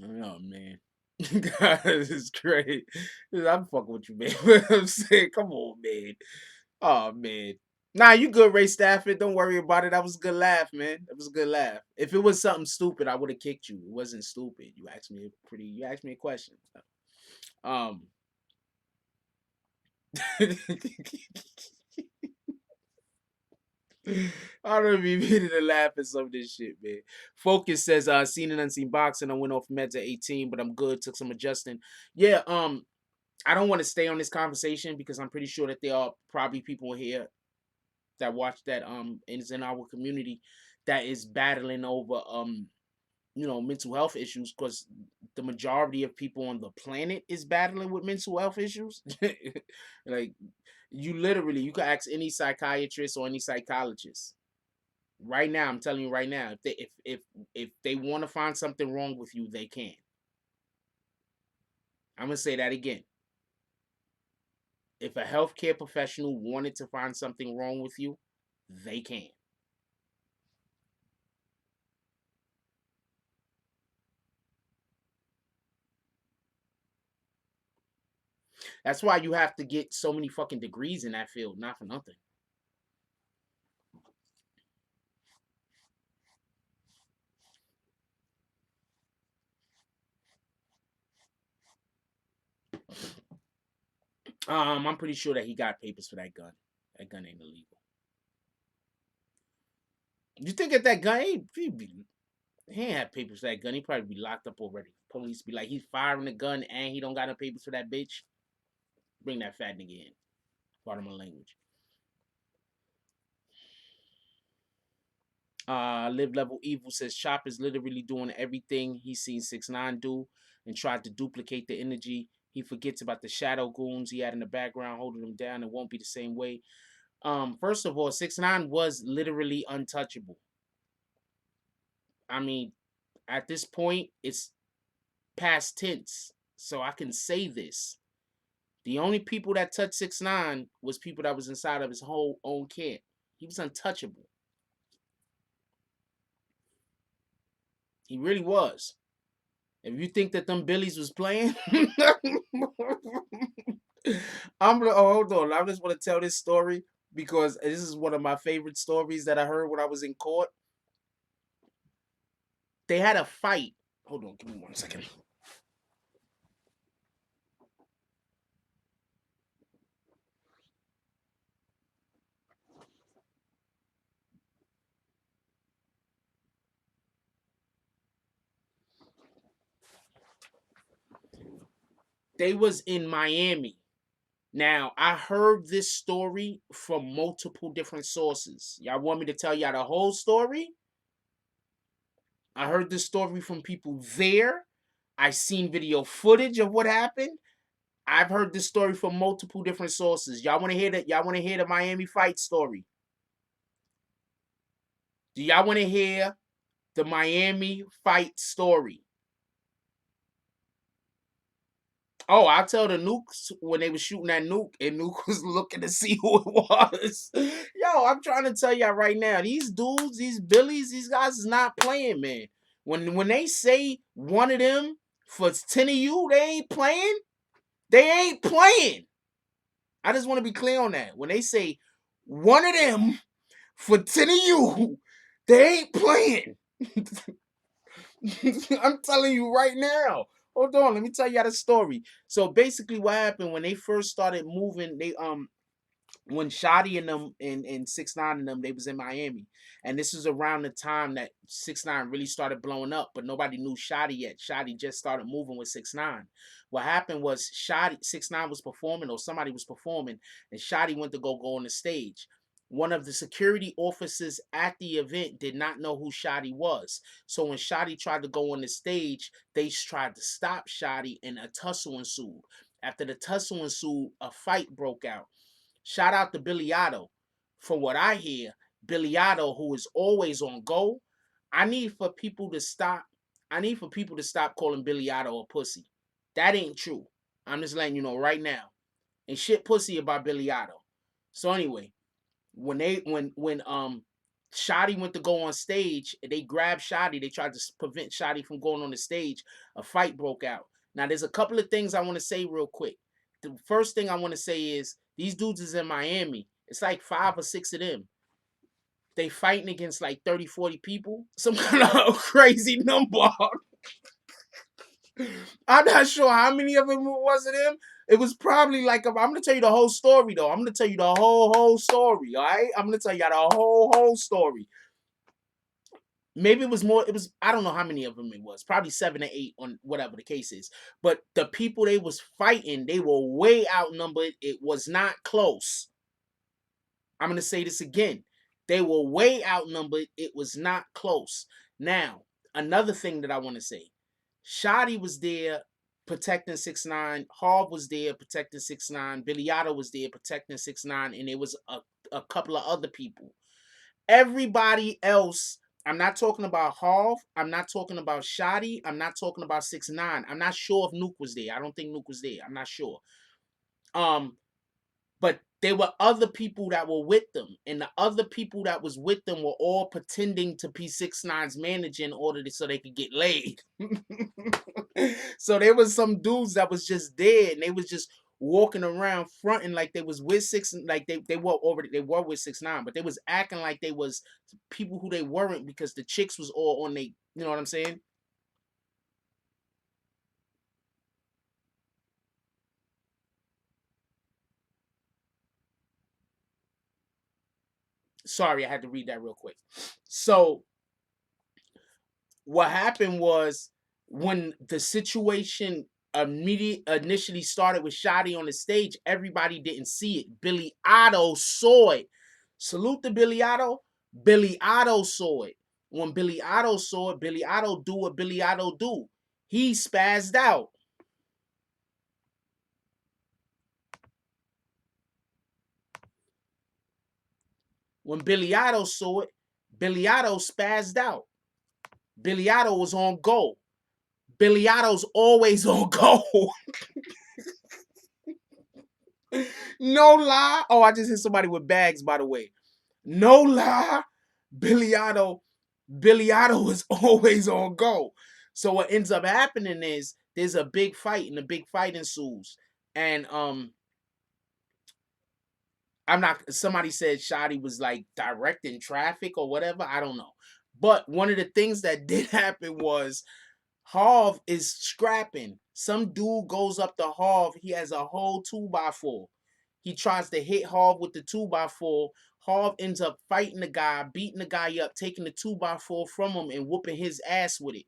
Oh, man. God, this is great. I'm fucking with you, man. I'm saying, come on, man. Oh, man. Nah, you good, Ray Stafford. Don't worry about it. That was a good laugh, man. That was a good laugh. If it was something stupid, I would have kicked you. It wasn't stupid. You asked me a question. Um I don't be meaning to laugh at some of this shit, man. Focus says, seen and unseen boxing. I went off meds at 18, but I'm good. Took some adjusting. Yeah, I don't want to stay on this conversation because I'm pretty sure that there are probably people here that watch that is in our community that is battling over mental health issues, because the majority of people on the planet is battling with mental health issues. Like, you could ask any psychiatrist or any psychologist right now. I'm telling you right now, if they want to find something wrong with you, they can. I'm gonna say that again. If a healthcare professional wanted to find something wrong with you, they can. That's why you have to get so many fucking degrees in that field, not for nothing. I'm pretty sure that he got papers for that gun. That gun ain't illegal. You think if that gun he ain't have papers for that gun, he probably be locked up already. Police be like, he's firing the gun and he don't got no papers for that bitch. Bring that fat nigga in. Pardon my language. Live Level Evil says Chop is literally doing everything he's seen 6ix9ine do and tried to duplicate the energy. He forgets about the shadow goons he had in the background holding him down. It won't be the same way. First of all, 6ix9ine was literally untouchable. I mean, at this point, it's past tense, so I can say this. The only people that touched 6ix9ine was people that was inside of his whole own camp. He was untouchable. He really was. If you think that them Billies was playing, hold on. I just want to tell this story because this is one of my favorite stories that I heard when I was in court. They had a fight. Hold on, give me 1 second. They was in Miami. Now, I heard this story from multiple different sources. Y'all want me to tell y'all the whole story? I heard this story from people there. I seen video footage of what happened. I've heard this story from multiple different sources. Y'all want to hear that? Y'all want to hear the Miami fight story? Do y'all want to hear the Miami fight story? Oh, I'll tell the nukes when they was shooting that nuke and Nuke was looking to see who it was. Yo, I'm trying to tell y'all right now, these dudes, these Billies, these guys is not playing, man. When they say one of them for 10 of you, they ain't playing. They ain't playing. I just want to be clear on that. When they say one of them for 10 of you, they ain't playing. I'm telling you right now. Hold on, let me tell you the story. So basically what happened when they first started moving, they when Shotty and them and 6ix9ine and them, they was in Miami. And this is around the time that 6ix9ine really started blowing up, but nobody knew Shotty yet. Shotty just started moving with 6ix9ine. What happened was Shotty, 6ix9ine was performing, or somebody was performing, and Shotty went to go on the stage. One of the security officers at the event did not know who Shotty was. So when Shotty tried to go on the stage, they tried to stop Shotty and a tussle ensued. After the tussle ensued, a fight broke out. Shout out to Billy Otto. From what I hear, Billy Otto, who is always on go, I need for people to stop. I need for people to stop calling Billy Otto a pussy. That ain't true. I'm just letting you know right now. And shit pussy about Billy Otto. So anyway, when Shotty went to go on stage, they grabbed Shotty. They tried to prevent Shotty from going on the stage. A fight broke out. Now there's a couple of things I want to say real quick. The first thing I want to say is these dudes is in Miami. It's like 5 or 6 of them. They fighting against like 30, 40 people. Some kind of crazy number. I'm not sure how many of them was it him. It was probably like, I'm going to tell you the whole story, though. I'm going to tell you the whole story, all right? I'm going to tell you the whole story. Maybe it was more, I don't know how many of them it was. Probably 7 or 8 on whatever the case is. But the people they was fighting, they were way outnumbered. It was not close. I'm going to say this again. They were way outnumbered. It was not close. Now, another thing that I want to say. Shotty was there protecting 6ix9ine. Harv was there protecting 6ix9ine. Billy Otto was there protecting 6ix9ine. And there was a couple of other people. Everybody else, I'm not talking about Harv. I'm not talking about Shotty. I'm not talking about 6ix9ine. I'm not sure if Nuke was there. I don't think Nuke was there. I'm not sure. But there were other people that were with them, and the other people that was with them were all pretending to be 6ix9ine's manager in order so they could get laid. So there was some dudes that was just there, and they was just walking around fronting like they was with like they were with 6ix9ine, but they was acting like they was people who they weren't because the chicks was all on they, you know what I'm saying? Sorry, I had to read that real quick. So what happened was when the situation initially started with Shotty on the stage, everybody didn't see it. Billy Otto saw it. Salute to Billy Otto. Billy Otto saw it. When Billy Otto saw it, Billy Otto do what Billy Otto do. He spazzed out. When Billy Otto saw it, Billy Otto spazzed out. Billy Otto was on go. Billy Otto's always on go. No lie. Oh, I just hit somebody with bags, by the way. No lie. Billy Otto is always on go. So what ends up happening is there's a big fight, and the big fight ensues. And I'm not, somebody said Shotty was like directing traffic or whatever. I don't know. But one of the things that did happen was Harv is scrapping. Some dude goes up to Harv. He has a whole 2x4. He tries to hit Harv with the 2x4. Harv ends up fighting the guy, beating the guy up, taking the 2x4 from him and whooping his ass with it.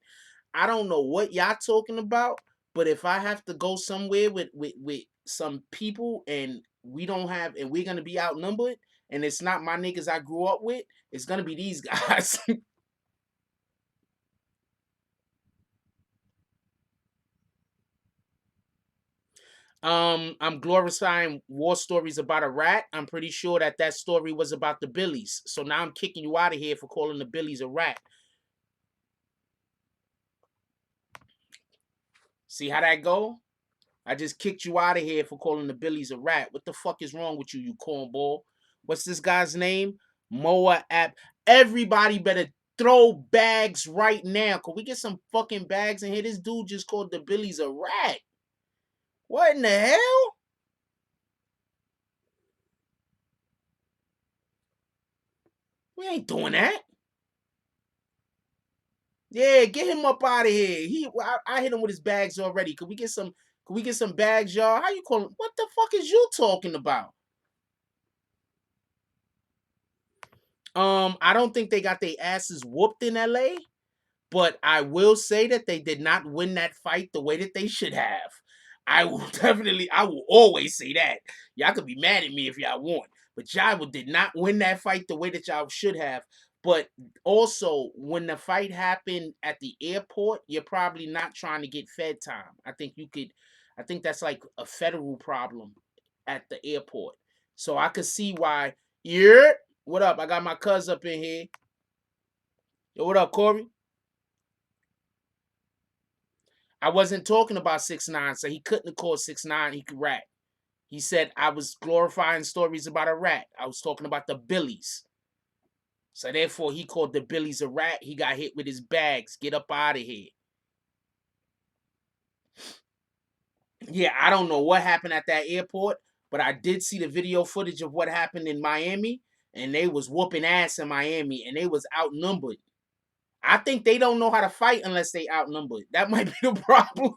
I don't know what y'all talking about, but if I have to go somewhere with some people and we don't have, and we're gonna be outnumbered, and it's not my niggas I grew up with, it's gonna be these guys. I'm glorifying war stories about a rat. I'm pretty sure that story was about the Billies. So now I'm kicking you out of here for calling the Billies a rat. See how that go? I just kicked you out of here for calling the Billies a rat. What the fuck is wrong with you, you cornball? What's this guy's name? Moa App. Everybody better throw bags right now. Could we get some fucking bags in here? This dude just called the Billies a rat. What in the hell? We ain't doing that. Yeah, get him up out of here. I hit him with his bags already. Could we get some? Could we get some bags, y'all? How you call him? What the fuck is you talking about? I don't think they got their asses whooped in LA. But I will say that they did not win that fight the way that they should have. I will always say that. Y'all could be mad at me if y'all want, but y'all did not win that fight the way that y'all should have. But also, when the fight happened at the airport, you're probably not trying to get fed time. I think that's like a federal problem at the airport. So I could see why. Yeah, what up? I got my cuz up in here. Yo, what up, Corey? I wasn't talking about 6ix9ine, so he couldn't have called 6ix9ine. He could rat. He said I was glorifying stories about a rat. I was talking about the Billies. So therefore, he called the Billies a rat. He got hit with his bags. Get up out of here. Yeah, I don't know what happened at that airport, but I did see the video footage of what happened in Miami, and they was whooping ass in Miami, and they was outnumbered. I think they don't know how to fight unless they outnumbered. That might be the problem.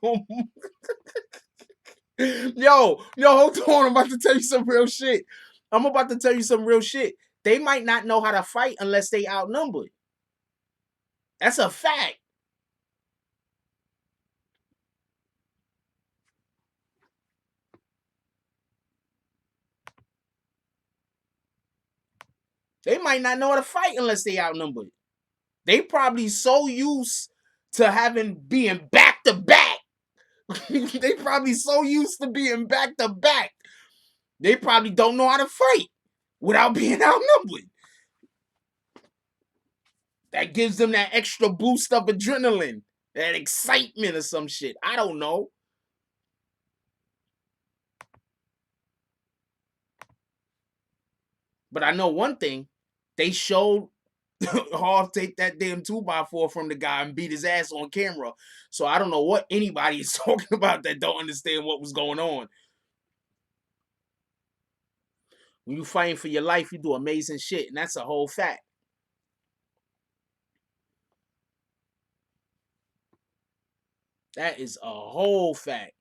Yo, hold on. I'm about to tell you some real shit. I'm about to tell you some real shit. They might not know how to fight unless they outnumbered. That's a fact. They might not know how to fight unless they outnumbered. They probably so used to being back to back. They probably so used to being back to back. They probably don't know how to fight without being outnumbered. That gives them that extra boost of adrenaline, that excitement or some shit. I don't know. But I know one thing. They showed Hall take that damn 2x4 from the guy and beat his ass on camera. So I don't know what anybody is talking about that don't understand what was going on. When you fighting for your life, you do amazing shit, and that's a whole fact. That is a whole fact.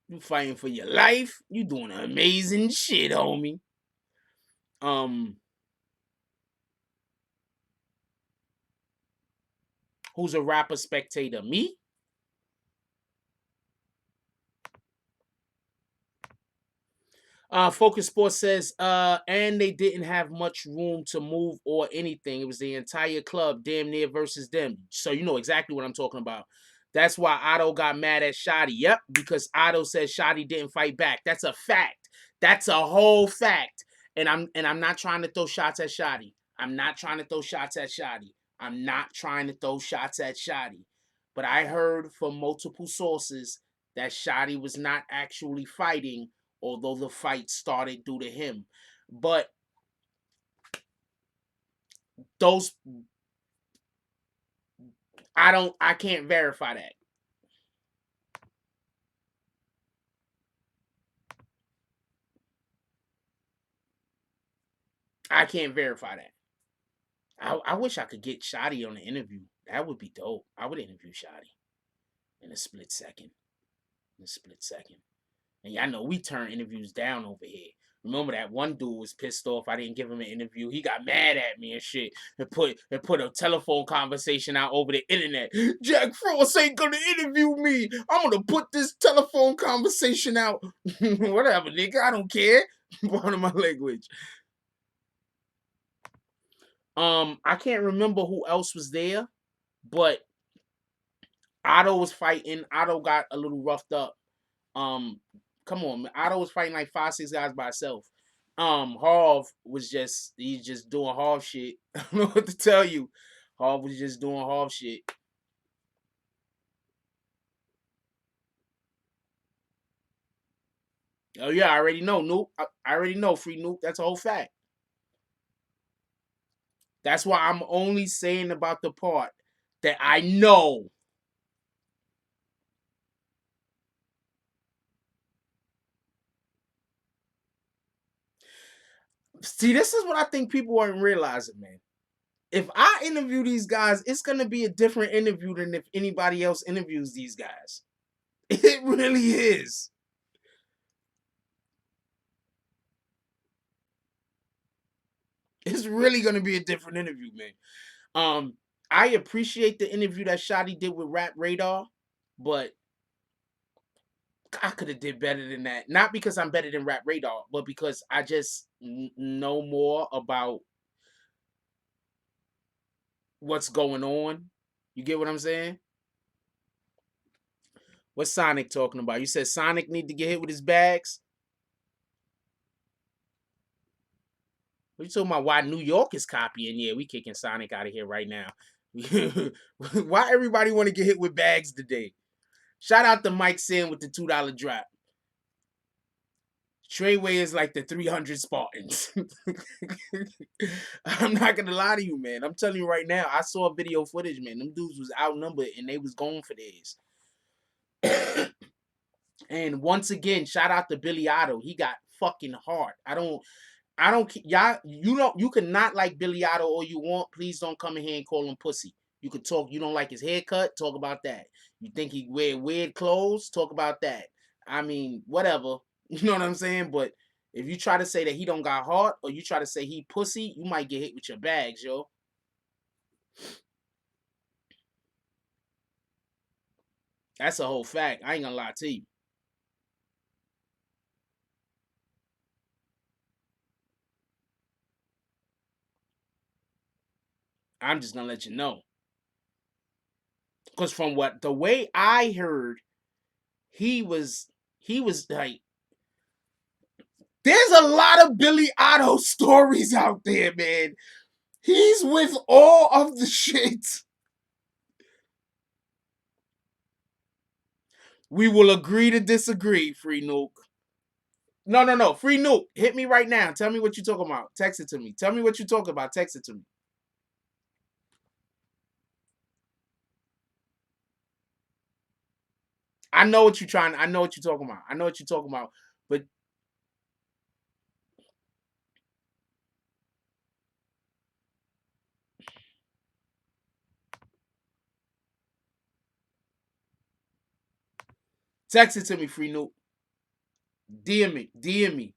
You fighting for your life, you doing amazing shit, homie. Who's a rapper spectator? Me? Focus Sports says, and they didn't have much room to move or anything. It was the entire club, damn near versus them. So you know exactly what I'm talking about. That's why Otto got mad at Shotty. Yep, because Otto said Shotty didn't fight back. That's a fact. That's a whole fact. And I'm not trying to throw shots at Shotty. I'm not trying to throw shots at Shotty. I'm not trying to throw shots at Shotty. But I heard from multiple sources that Shotty was not actually fighting, although the fight started due to him. But those, I can't verify that. I can't verify that. I wish I could get Shotty on the interview. That would be dope. I would interview Shotty in a split second. In a split second. And y'all know we turn interviews down over here. Remember that one dude was pissed off I didn't give him an interview. He got mad at me and shit. And put a telephone conversation out over the internet. Jack Frost ain't gonna interview me. I'm gonna put this telephone conversation out. Whatever, nigga. I don't care. Part of my language. I can't remember who else was there, but Otto was fighting. Otto got a little roughed up. Come on, man. Otto was fighting like 5, 6 guys by himself. Harv was he's just doing Harv shit. I don't know what to tell you. Harv was just doing Harv shit. Oh yeah, I already know, Noop. I already know, Free Noop. That's a whole fact. That's why I'm only saying about the part that I know. See, this is what I think people aren't realizing, man. If I interview these guys, it's gonna be a different interview than if anybody else interviews these guys. It really is. It's really gonna be a different interview, man. I appreciate the interview that Shotty did with Rap Radar, but I could have did better than that. Not because I'm better than Rap Radar, but because I just know more about what's going on. You get what I'm saying? What's Sonic talking about? You said Sonic need to get hit with his bags? What you talking about? Why New York is copying? Yeah, we kicking Sonic out of here right now. Why everybody want to get hit with bags today? Shout out to Mike Sin with the $2 drop. Treyway is like the 300 Spartans. I'm not gonna lie to you, man. I'm telling you right now. I saw video footage, man. Them dudes was outnumbered and they was going for theirs. And once again, shout out to Billy Otto. He got fucking hard. I don't y'all. You can not like Billy Otto all you want. Please don't come in here and call him pussy. You could talk. You don't like his haircut. Talk about that. You think he wear weird clothes. Talk about that. I mean, whatever. You know what I'm saying? But if you try to say that he don't got heart, or you try to say he pussy, you might get hit with your bags, yo. That's a whole fact. I ain't gonna lie to you. I'm just gonna let you know. Because from what the way I heard, he was like, there's a lot of Billy Otto stories out there, man. He's with all of the shit. We will agree to disagree, Free Nuke. No. Free Nuke. Hit me right now. Tell me what you talking about. Text it to me. Tell me what you talking about. Text it to me. I know what you're trying. I know what you're talking about. I know what you're talking about. But text it to me, Free Nuke. DM me. DM me.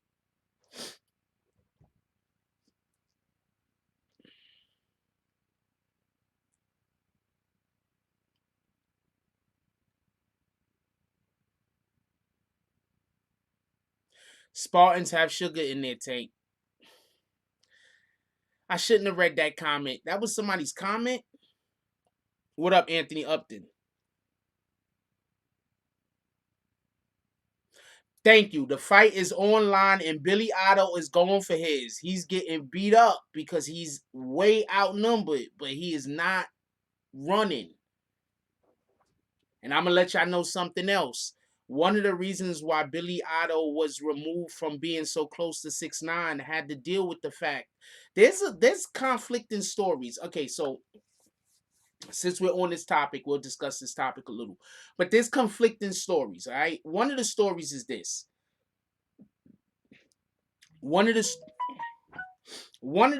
Spartans have sugar in their tank. I shouldn't have read that comment. That was somebody's comment. What up, Anthony Upton? Thank you. The fight is online and Billy Otto is going for his. He's getting beat up because he's way outnumbered, but he is not running. And I'm going to let y'all know something else. One of the reasons why Billy Otto was removed from being so close to 6'9" had to deal with the fact there's conflicting stories. Okay, so since we're on this topic, we'll discuss this topic a little. But there's conflicting stories, all right? One of the stories is this. One of the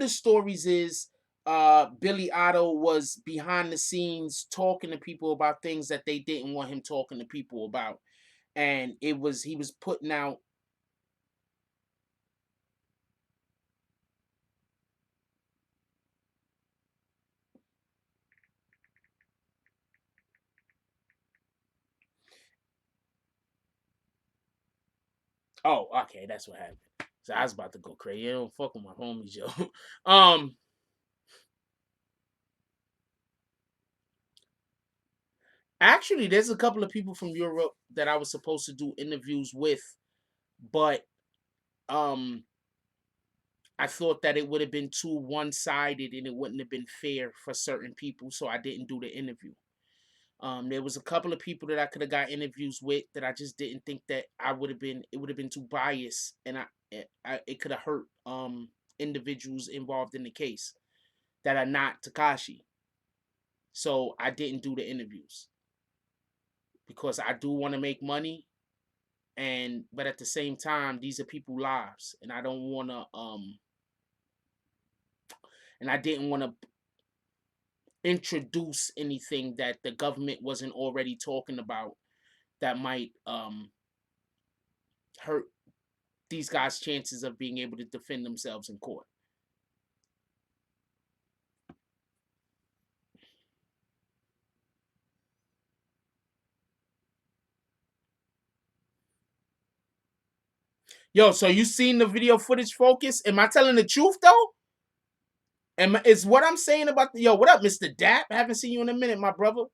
stories is Billy Otto was behind the scenes talking to people about things that they didn't want him talking to people about. And he was putting out. Oh, okay, that's what happened. So I was about to go crazy. You don't fuck with my homies, yo. Actually, there's a couple of people from Europe that I was supposed to do interviews with, but I thought that it would have been too one-sided and it wouldn't have been fair for certain people, so I didn't do the interview. There was a couple of people that I could have got interviews with that I just didn't think that it would have been too biased, and it could have hurt individuals involved in the case. that are not Tekashi. So I didn't do the interviews because I do want to make money, but at the same time, these are people's lives, and I don't want to and I didn't want to introduce anything that the government wasn't already talking about that might hurt these guys' chances of being able to defend themselves in court. Yo, so you seen the video footage, Focus? Am I telling the truth though? Is what I'm saying about the yo? What up, Mr. Dap? I haven't seen you in a minute, my brother.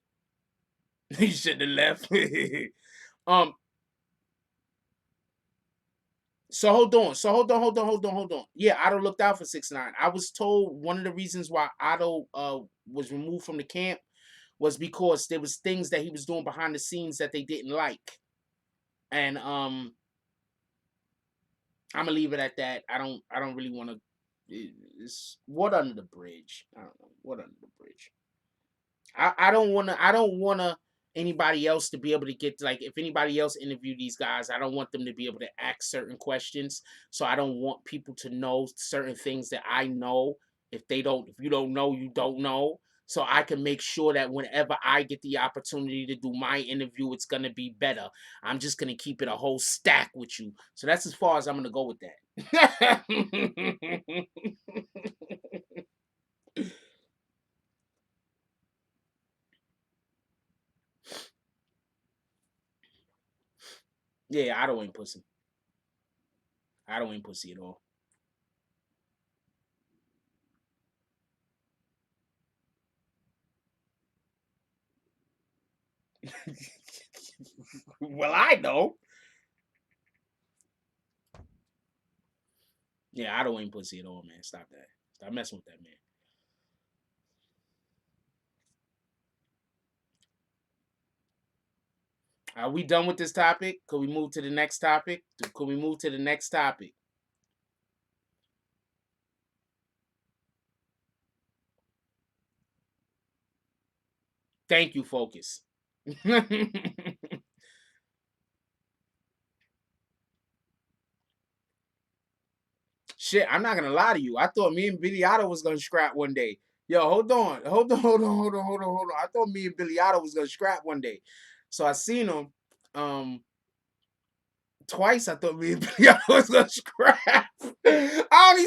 He shouldn't have left. So hold on. Yeah, Otto looked out for 6ix9ine. I was told one of the reasons why Otto was removed from the camp was because there was things that he was doing behind the scenes that they didn't like, and I'm gonna leave it at that. I don't really want to. It's what under the bridge. I don't know what under the bridge. I don't want anybody else to be able to get, like, if anybody else interview these guys, I don't want them to be able to ask certain questions. So I don't want people to know certain things that I know. If you don't know, you don't know. So I can make sure that whenever I get the opportunity to do my interview, it's going to be better. I'm just going to keep it a whole stack with you. So that's as far as I'm going to go with that. Yeah, Otto ain't pussy. Otto ain't pussy at all. Well, I know. Yeah, Otto ain't pussy at all, man. Stop that. Stop messing with that, man. Are we done with this topic? Could we move to the next topic? Thank you, Focus. Shit, I'm not gonna lie to you. I thought me and Billy Otto was gonna scrap one day. Yo, hold on. I thought me and Billy Otto was gonna scrap one day. So I seen him twice. I thought me and Billy Otto was gonna scrap. I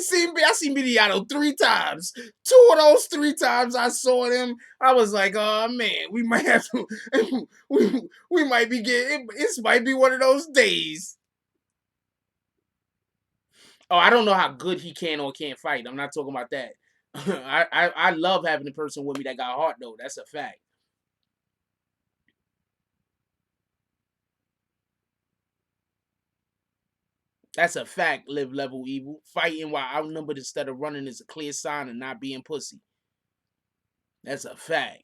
seen Billy Otto 3 times. 2 of those 3 times I saw him, I was like, oh man, we might have to we might be getting, this might be one of those days. Oh, I don't know how good he can or can't fight. I'm not talking about that. I love having a person with me that got heart, though. That's a fact. That's a fact, Live Level Evil. Fighting while outnumbered instead of running is a clear sign of not being pussy. That's a fact.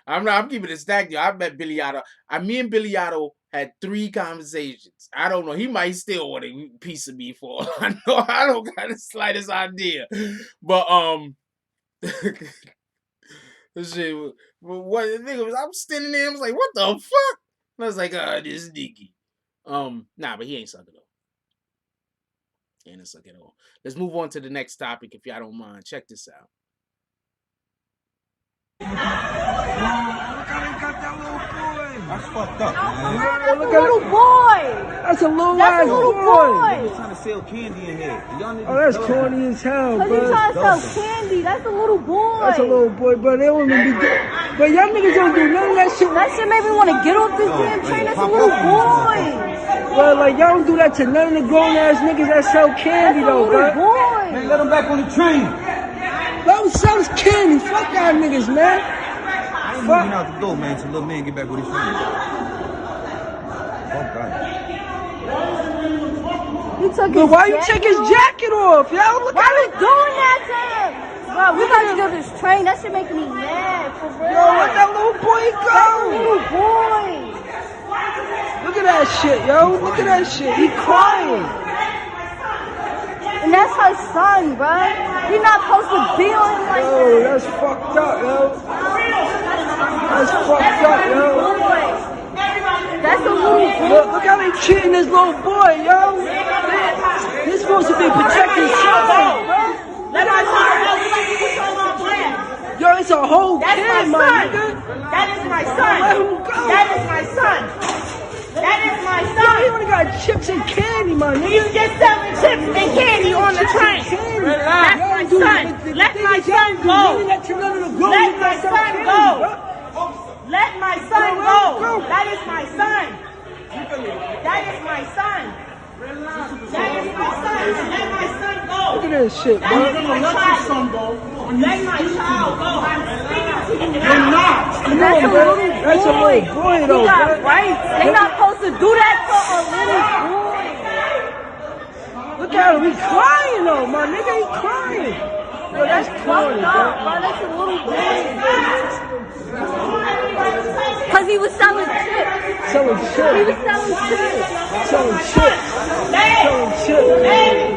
I'm keeping it stacked, yo. I met Billy Otto. Me and Billy Otto had 3 conversations. I don't know. He might still want a piece of me for all I know. I don't got the slightest idea. But shit, what the thing was, I'm standing there, I was like, what the fuck? And I was like, this nigga. Nah, but he ain't suck it though. He ain't suck at all. Let's move on to the next topic if y'all don't mind. Check this out. Look how they got that little boy. That's fucked up, man. Yeah, That's a little boy. That's a little That's ass a little boy. Niggas trying to sell candy in here. Y'all niggas Oh, that's dumb. corny as hell, Cause you bro. trying to sell candy. That's a little boy. That's a little boy, but they don't even be good. But y'all niggas don't do none of that shit. That shit made me want to get off this damn train. That's a little boy. Well, like, y'all don't do that to none of the grown ass niggas that sell candy, That's a though, little bro. boy. Man, let them back on the train. Let them sell us candy. Fuck y'all niggas, man. I ain't moving out the door, man, till little man get back with his friends. Fuck that. You took his But why you jacket take his off? jacket off, yo? Look Why at you it. doing that to him? Bro, we about to go to this train. That shit making me mad, for real. Yo, let that little boy That's a go. little boy. Look at that shit, yo. Look at that shit. He crying. And that's her son, bro. You're not supposed to be on him like Yo, that. that's fucked up, yo. That's fucked up, yo. That's a little boy. Look how they treating this little boy, yo. He's supposed to be protecting something, bro. Let my son go. We like to put on our plan. Yo, it's a whole That's kid, my my son. nigga. That is my son. Let him go. That is my son. That is my He son. only got chips and candy, my nigga. He's just selling chips and candy on the train. That's my son. Let my son go. Let my son go. Let my son go. That is my son. That is my son. That is my son. Let my son go. Look at this shit, bro. Let my child go. Let my child go. I'm speaking to you now. You're not. Come That's on, a bro. little That's a boy. little boy, You though, got bro. rights. They not supposed to do that to a little boy. Look at him. He's crying, though, my nigga. He's crying. Yo, that's corny, Fucked bro. up, bro. That's a little boy. Cause he was selling chips. Selling He shit. was selling chips. Selling shit. Selling shit.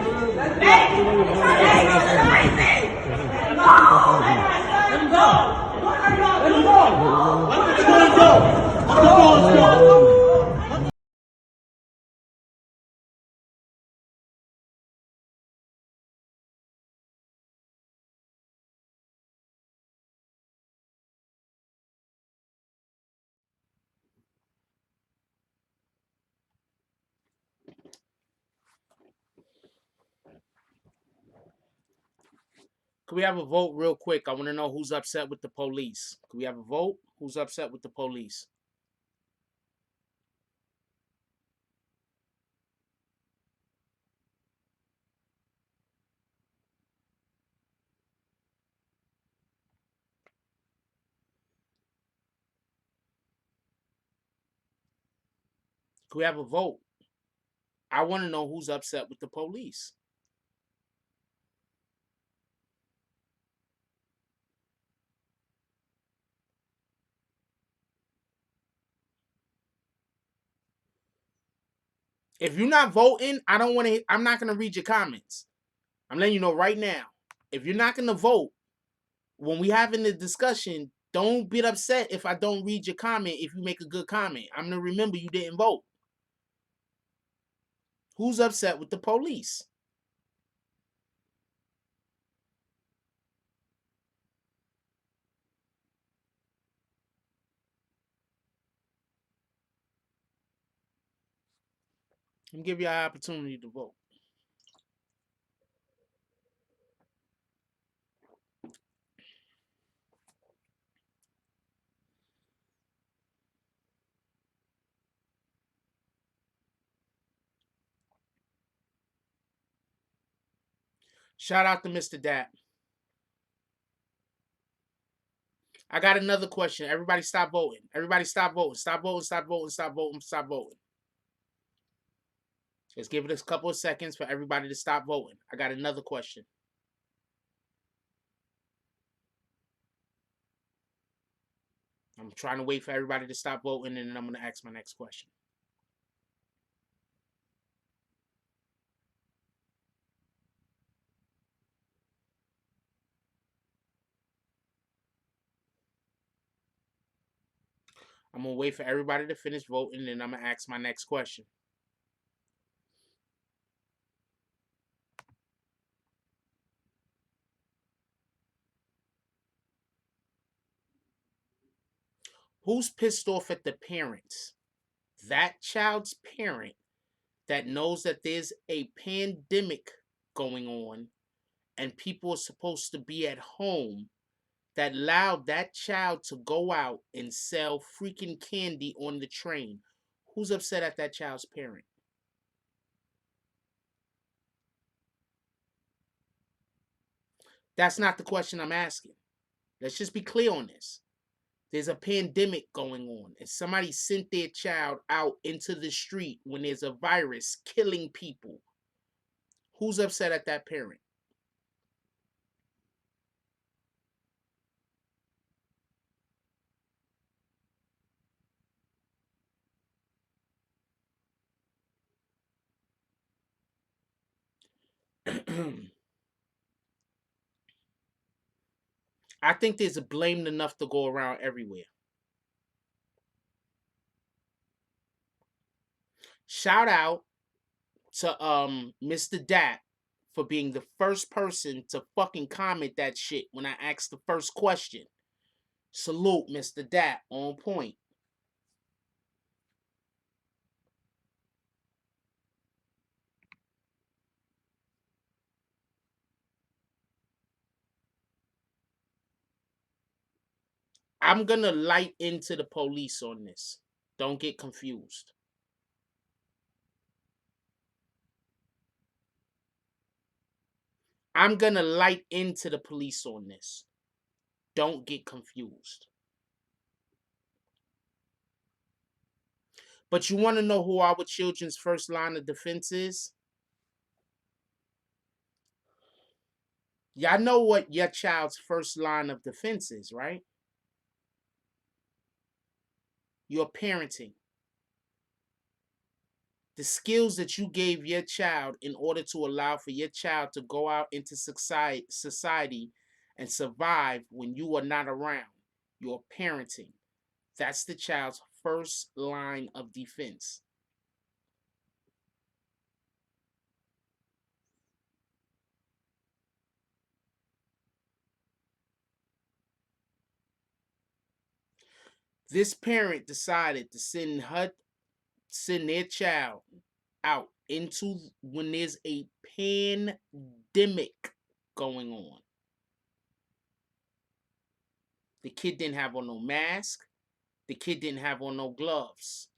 Can we have a vote real quick? I want to know who's upset with the police. Can we have a vote? Who's upset with the police? Can we have a vote? I want to know who's upset with the police. If you're not voting, I'm not going to read your comments. I'm letting you know right now. If you're not going to vote, when we having the discussion, don't get upset if I don't read your comment if you make a good comment. I'm going to remember you didn't vote. Who's upset with the police? Let me give you an opportunity to vote. Shout out to Mr. Dap. I got another question. Everybody stop voting. Everybody stop voting. Stop voting, stop voting, stop voting, stop voting. Let's give it a couple of seconds for everybody to stop voting. I got another question. I'm trying to wait for everybody to stop voting, and then I'm going to ask my next question. I'm going to wait for everybody to finish voting, and then I'm going to ask my next question. Who's pissed off at the parents? That child's parent that knows that there's a pandemic going on and people are supposed to be at home, that allowed that child to go out and sell freaking candy on the train. Who's upset at that child's parent? That's not the question I'm asking. Let's just be clear on this. There's a pandemic going on, and somebody sent their child out into the street when there's a virus killing people. Who's upset at that parent? I think there's a blame enough to go around everywhere. Shout out to Mr. Dat for being the first person to fucking comment that shit when I asked the first question. Salute, Mr. Dat, on point. I'm gonna light into the police on this. Don't get confused. I'm gonna light into the police on this. Don't get confused. But you want to know who our children's first line of defense is? Y'all know what your child's first line of defense is, right? Your parenting. The skills that you gave your child in order to allow for your child to go out into society and survive when you are not around. Your parenting. That's the child's first line of defense. This parent decided to send their child out into when there's a pandemic going on. The kid didn't have on no mask. The kid didn't have on no gloves.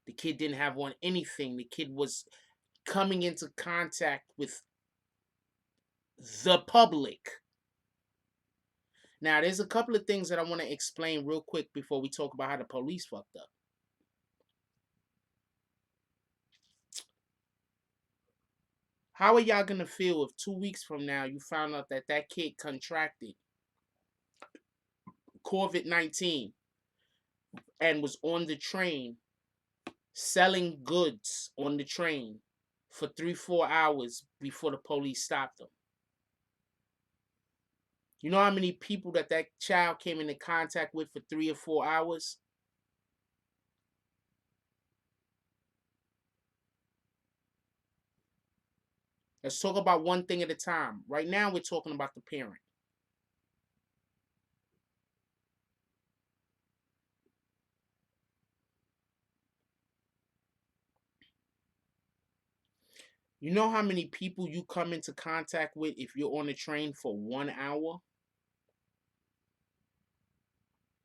The kid didn't have on anything. The kid was coming into contact with the public. Now, there's a couple of things that I want to explain real quick before we talk about how the police fucked up. How are y'all going to feel if 2 weeks from now you found out that that kid contracted COVID-19 and was on the train selling goods on the train for 3-4 hours before the police stopped them? You know how many people that child came into contact with for 3 or 4 hours? Let's talk about one thing at a time. Right now, we're talking about the parent. You know how many people you come into contact with if you're on a train for 1 hour?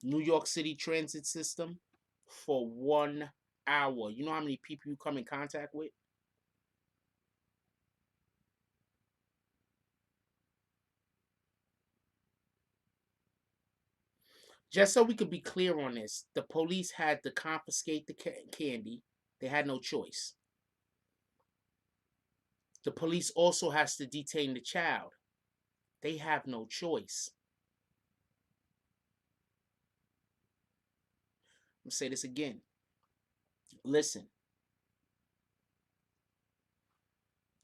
New York City transit system for 1 hour. You know how many people you come in contact with? Just so we could be clear on this, the police had to confiscate the candy. They had no choice. The police also has to detain the child. They have no choice. I'm going to say this again. Listen.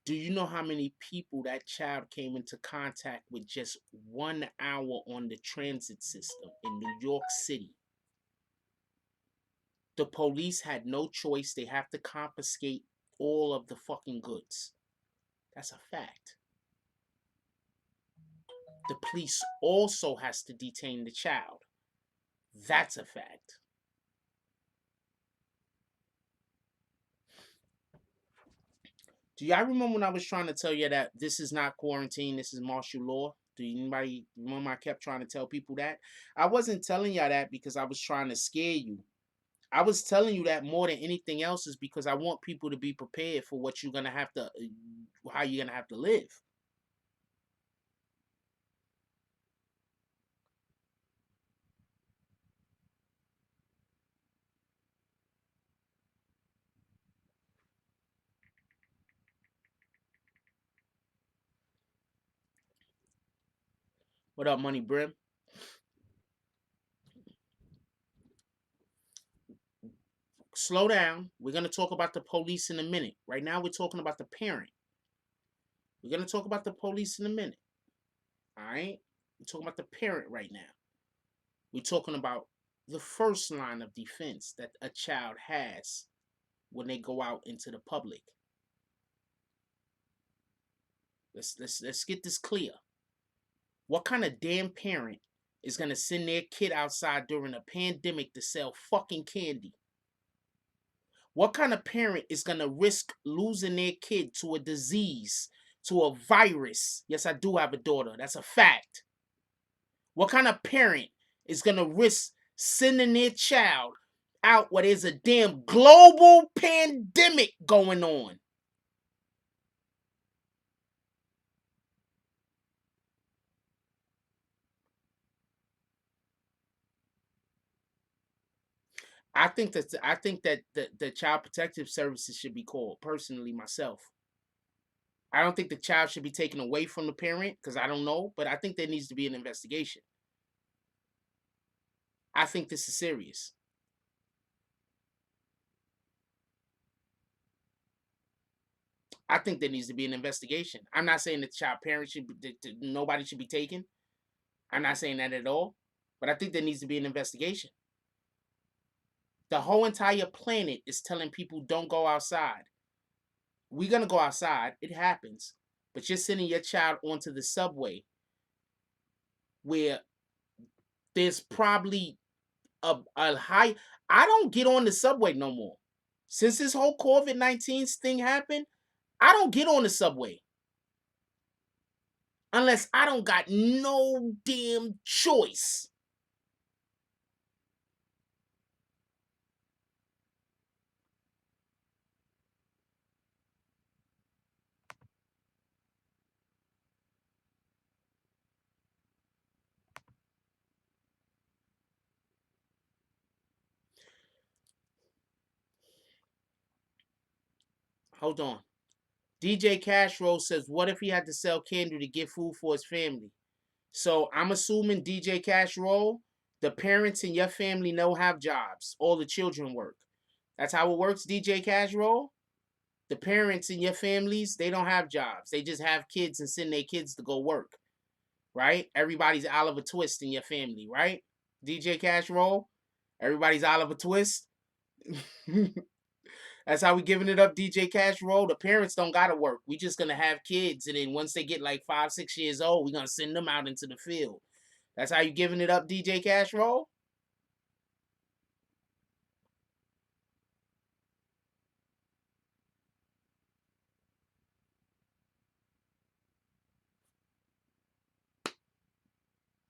Do you know how many people that child came into contact with just 1 hour on the transit system in New York City? The police had no choice. They have to confiscate all of the fucking goods. That's a fact. The police also has to detain the child. That's a fact. Do y'all remember when I was trying to tell you that this is not quarantine, this is martial law? Do anybody remember I kept trying to tell people that? I wasn't telling y'all that because I was trying to scare you. I was telling you that more than anything else is because I want people to be prepared for what you're going to have to, how you're going to have to live. What up, Money Brim? Slow down. We're going to talk about the police in a minute. Right now, we're talking about the parent. We're gonna talk about the police in a minute. All right? We're talking about the parent right now. We're talking about the first line of defense that a child has when they go out into the public. Let's get this clear. What kind of damn parent is gonna send their kid outside during a pandemic to sell fucking candy? What kind of parent is gonna risk losing their kid to a disease, to a virus? Yes, I do have a daughter. That's a fact. What kind of parent is gonna risk sending their child out where there's a damn global pandemic going on? I think that the child protective services should be called. Personally, myself, I don't think the child should be taken away from the parent because I don't know, but I think there needs to be an investigation. I think this is serious. I think there needs to be an investigation. I'm not saying that child parents should be, nobody should be taken. I'm not saying that at all, but I think there needs to be an investigation. The whole entire planet is telling people don't go outside. We're gonna go outside. It happens, but you're sending your child onto the subway where there's probably a high. I don't get on the subway no more. Since this whole COVID-19 thing happened, I don't get on the subway. Unless I don't got no damn choice. Hold on. DJ Cashroll says, what if he had to sell candy to get food for his family? So I'm assuming DJ Cashroll, the parents in your family don't have jobs. All the children work. That's how it works, DJ Cashroll? The parents in your families, they don't have jobs. They just have kids and send their kids to go work. Right? Everybody's Oliver Twist in your family, right? DJ Cashroll? Everybody's Oliver Twist? That's how we giving it up, DJ Cashroll. The parents don't gotta work. We just gonna have kids, and then once they get like 5, 6 years old, we gonna send them out into the field. That's how you giving it up, DJ Cashroll?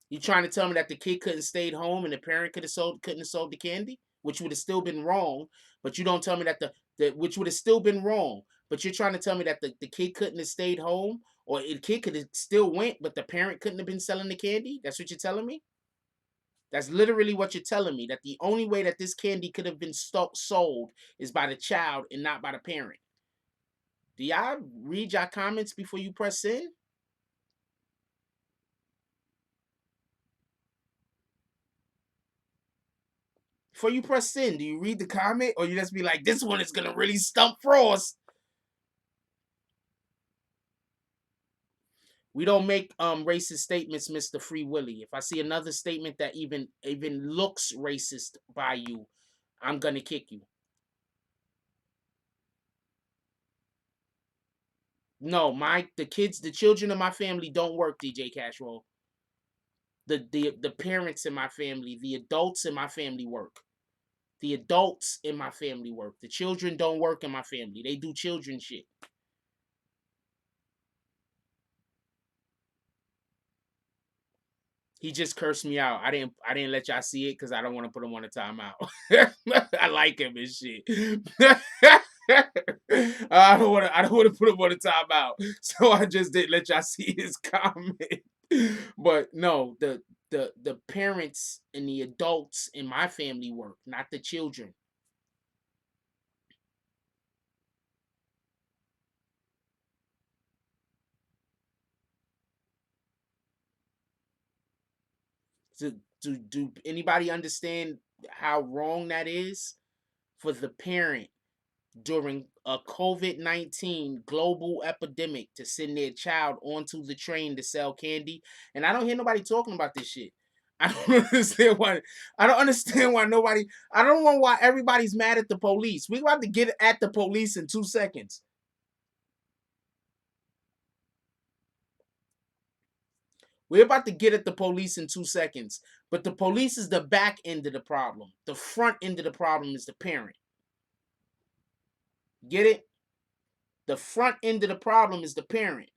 You trying to tell me that the kid couldn't stayed home and the parent couldn't have sold the candy, which would have still been wrong. But you don't tell me that which would have still been wrong. But you're trying to tell me that the kid couldn't have stayed home, or the kid could have still went, but the parent couldn't have been selling the candy. That's what you're telling me. That's literally what you're telling me. That the only way that this candy could have been sold is by the child and not by the parent. Do y'all read your comments before you press send? Before you press send, do you read the comment, or you just be like, this one is gonna really stump Frost? We don't make racist statements, Mr. Free Willy. If I see another statement that even looks racist by you, I'm gonna kick you. No, the children of my family don't work, DJ Cashroll. The parents in my family, the adults in my family work. The adults in my family work. The children don't work in my family. They do children shit. He just cursed me out. I didn't let y'all see it because I don't want to put him on a timeout. I like him and shit. I don't want to put him on a timeout. So I just didn't let y'all see his comment. But no, the parents and the adults in my family work, not the children. Do anybody understand how wrong that is for the parent during a COVID-19 global epidemic to send their child onto the train to sell candy. And I don't hear nobody talking about this shit. I don't understand why. I don't understand why nobody. I don't know why everybody's mad at the police. We're about to get at the police in 2 seconds. We're about to get at the police in 2 seconds. But the police is the back end of the problem. The front end of the problem is the parent. Get it? The front end of the problem is the parent.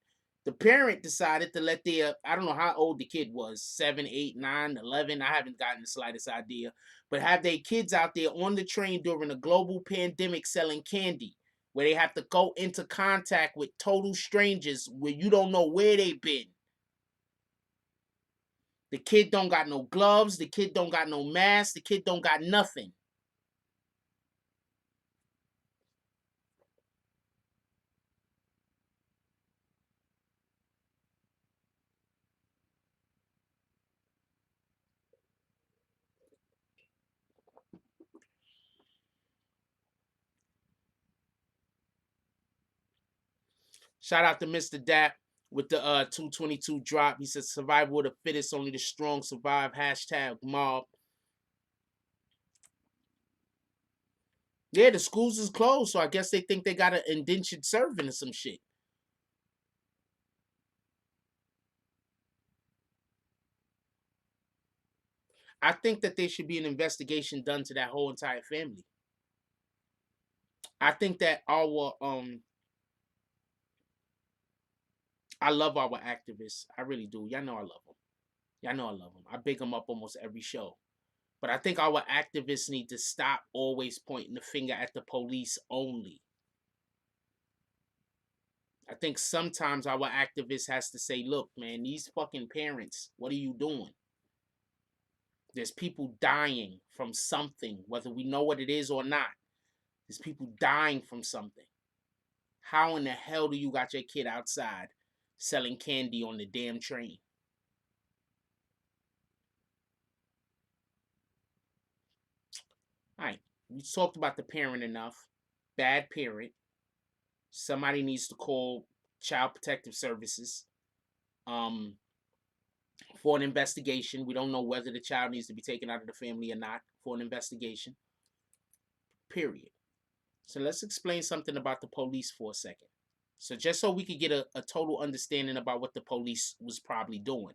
The parent decided to let their, I don't know how old the kid was, 7, 8, 9, 11. I haven't gotten the slightest idea. But have their kids out there on the train during a global pandemic selling candy, where they have to go into contact with total strangers where you don't know where they've been. The kid don't got no gloves. The kid don't got no mask. The kid don't got nothing. Shout out to Mr. Dap with the 222 drop. He says survival of the fittest, only the strong survive. Hashtag mob. Yeah, the schools is closed, so I guess they think they got an indentured servant or some shit. I think that there should be an investigation done to that whole entire family. I think that I love our activists. I really do. Y'all know I love them. Y'all know I love them. I big them up almost every show. But I think our activists need to stop always pointing the finger at the police only. I think sometimes our activist has to say, look, man, these fucking parents, what are you doing? There's people dying from something, whether we know what it is or not. There's people dying from something. How in the hell do you got your kid outside selling candy on the damn train? All right, we talked about the parent enough. Bad parent. Somebody needs to call Child Protective Services for an investigation. We don't know whether the child needs to be taken out of the family or not, for an investigation. Period. So let's explain something about the police for a second. So just so we could get a total understanding about what the police was probably doing.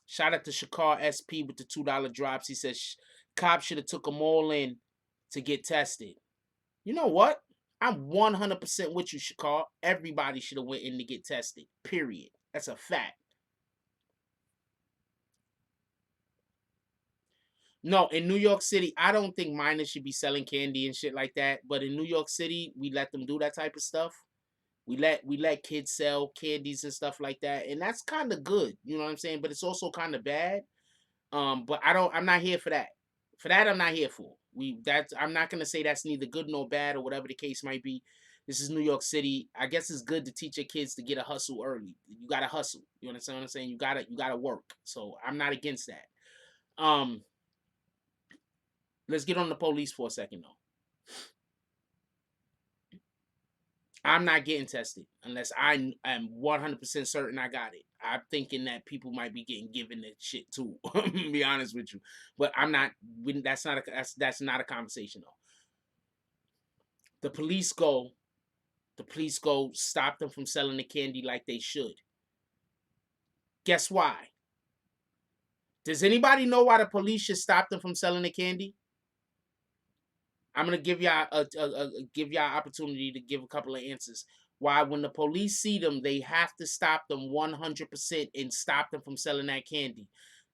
Shout out to Shakar SP with the $2 drops. He says cops should have took them all in to get tested. You know what? I'm 100% with you, Shakar. Everybody should have went in to get tested. Period. That's a fact. No, in New York City, I don't think minors should be selling candy and shit like that. But in New York City, we let them do that type of stuff. We let kids sell candies and stuff like that, and that's kind of good. You know what I'm saying? But it's also kind of bad. But I'm not here for that. For that, I'm not here for. I'm not gonna say that's neither good nor bad or whatever the case might be. This is New York City. I guess it's good to teach your kids to get a hustle early. You gotta hustle. You understand what I'm saying? You gotta work. So I'm not against that. Let's get on the police for a second though. I'm not getting tested unless I am 100% certain I got it. I'm thinking that people might be getting given that shit too. To be honest with you, but I'm not. That's not a conversation though. The police go stop them from selling the candy like they should. Guess why? Does anybody know why the police should stop them from selling the candy? I'm gonna give y'all opportunity to give a couple of answers. Why, when the police see them, they have to stop them 100% and stop them from selling that candy.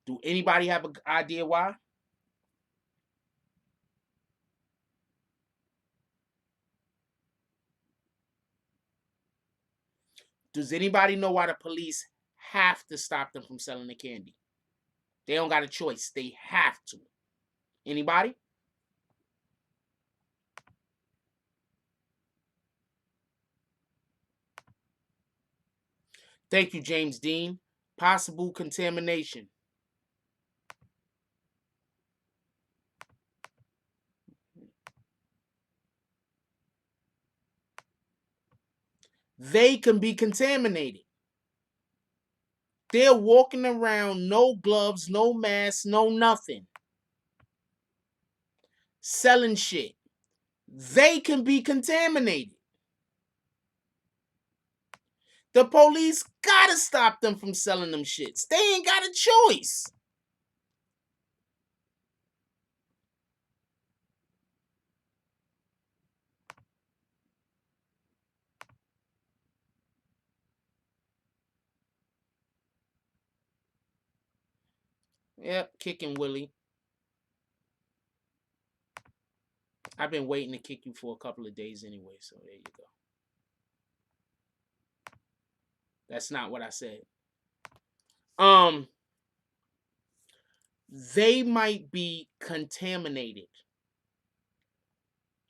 Do anybody have an idea why? Does anybody know why the police have to stop them from selling the candy? They don't got a choice. They have to. Anybody? Thank you, James Dean. Possible contamination. they can be contaminated. They're walking around, no gloves, no mask, no nothing, selling shit. They can be contaminated. The police gotta stop them from selling them shits. They ain't got a choice. Yep, kicking Willie. I've been waiting to kick you for a couple of days anyway, so there you go. That's not what I said. They might be contaminated.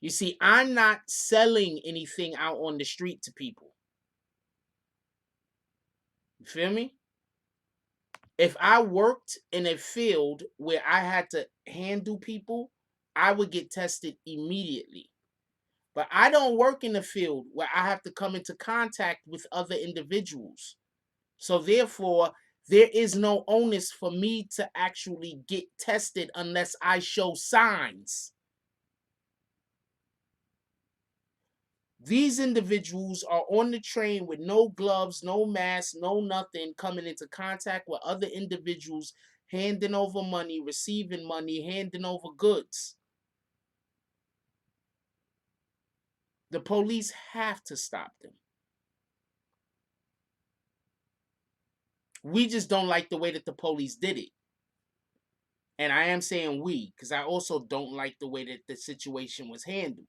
You see, I'm not selling anything out on the street to people. You feel me? If I worked in a field where I had to handle people, I would get tested immediately. But I don't work in a field where I have to come into contact with other individuals. So therefore, there is no onus for me to actually get tested unless I show signs. These individuals are on the train with no gloves, no mask, no nothing, coming into contact with other individuals, handing over money, receiving money, handing over goods. The police have to stop them. We just don't like the way that the police did it. And I am saying we, because I also don't like the way that the situation was handled.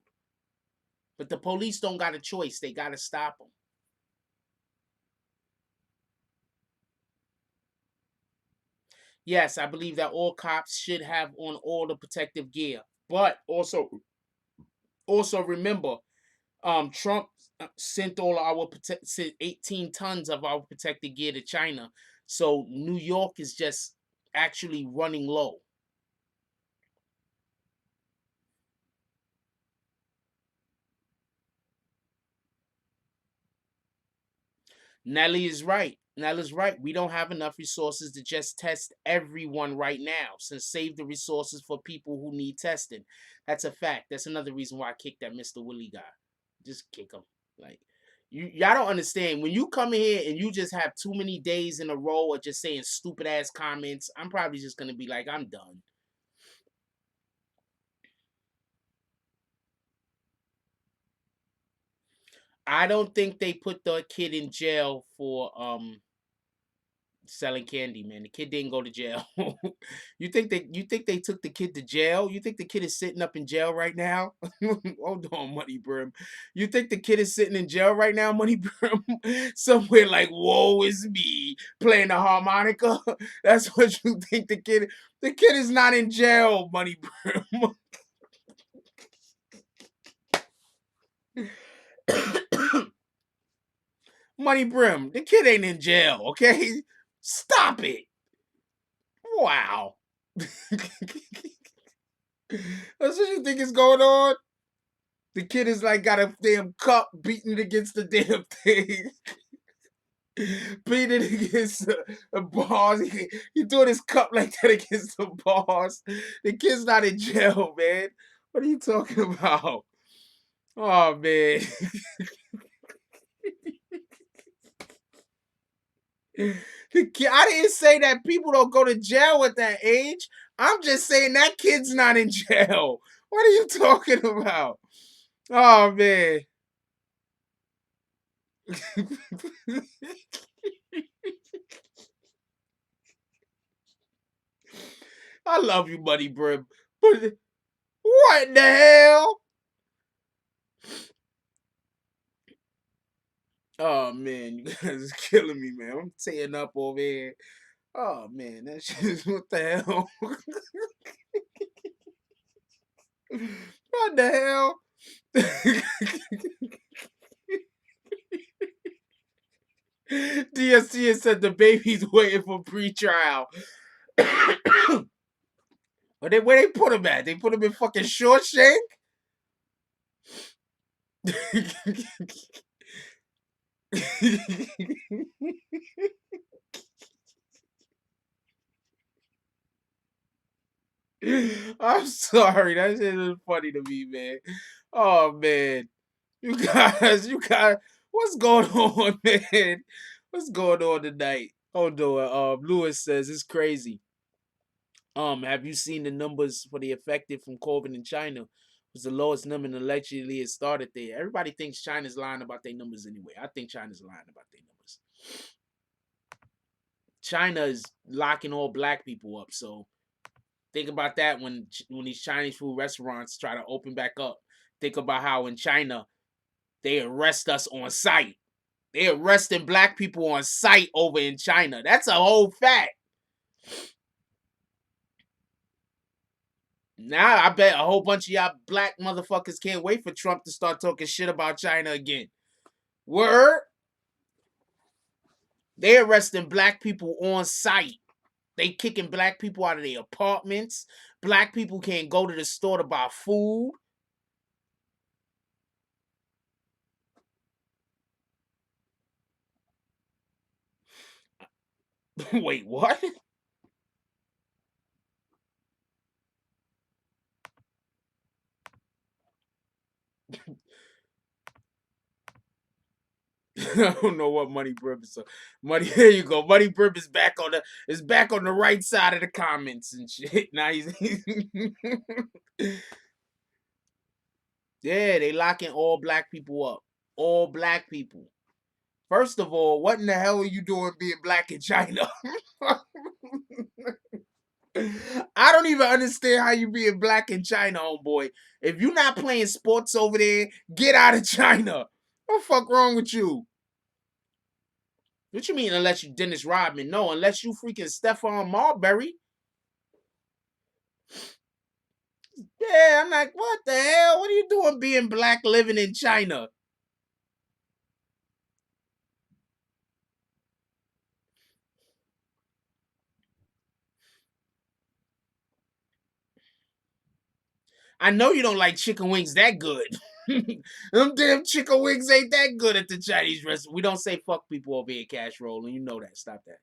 But the police don't got a choice. They got to stop them. Yes, I believe that all cops should have on all the protective gear. But also remember, Trump sent all our 18 tons of our protective gear to China. So New York is just actually running low. Nelly is right. Nelly's right. We don't have enough resources to just test everyone right now. So save the resources for people who need testing. That's a fact. That's another reason why I kicked that Mr. Willie guy. Just kick him. Like, y'all don't understand. When you come in here and you just have too many days in a row of just saying stupid ass comments, I'm probably just gonna be like, I'm done. I don't think they put the kid in jail for selling candy, man. The kid didn't go to jail. You think they took the kid to jail? You think the kid is sitting up in jail right now? Hold on, Money Brim. You think the kid is sitting in jail right now, Money Brim? Somewhere like, woe is me, playing the harmonica? That's what you think the kid is not in jail, Money Brim. Money Brim, the kid ain't in jail, okay? Stop it. Wow. That's what you think is going on? The kid is like got a damn cup beating it against the damn thing. Beating it against the bars. He doing his cup like that against the bars. The kid's not in jail, man. What are you talking about? Oh, man. I didn't say that people don't go to jail at that age. I'm just saying that kid's not in jail. What are you talking about? Oh, man. I love you, Money Brim. But what the hell? Oh, man. You guys is killing me, man. I'm tearing up over here. Oh, man. That shit is, what the hell? What the hell? DSC said the baby's waiting for pre-trial. Where they put him at? They put him in fucking Shawshank? I'm sorry. That shit is funny to me, man. Oh man. You guys, what's going on, man? What's going on tonight? Hold on. Lewis says it's crazy. Have you seen the numbers for the affected from COVID in China? Was the lowest number and allegedly it started there. Everybody thinks China's lying about their numbers anyway. I think China's lying about their numbers. China is locking all black people up. So think about that when these Chinese food restaurants try to open back up. Think about how in China they arrest us on sight. They arresting black people on sight over in China. That's a whole fact. Now I bet a whole bunch of y'all black motherfuckers can't wait for Trump to start talking shit about China again. Word? They arresting black people on sight. They kicking black people out of their apartments. Black people can't go to the store to buy food. Wait, what? I don't know what Money Brib is. Money, there you go. Money Brib is back on the right side of the comments and shit. Now he's yeah, they locking all black people up. All black people. First of all, what in the hell are you doing being black in China? I don't even understand how you being black in China, homeboy. If you're not playing sports over there, get out of China. What the fuck wrong with you? What you mean unless you Dennis Rodman? No, unless you freaking Stephon Marbury. Yeah, I'm like, what the hell? What are you doing being black living in China? I know you don't like chicken wings that good. Them damn chicken wings ain't that good at the Chinese restaurant. We don't say fuck people over here, Cash Roll, and you know that. Stop that.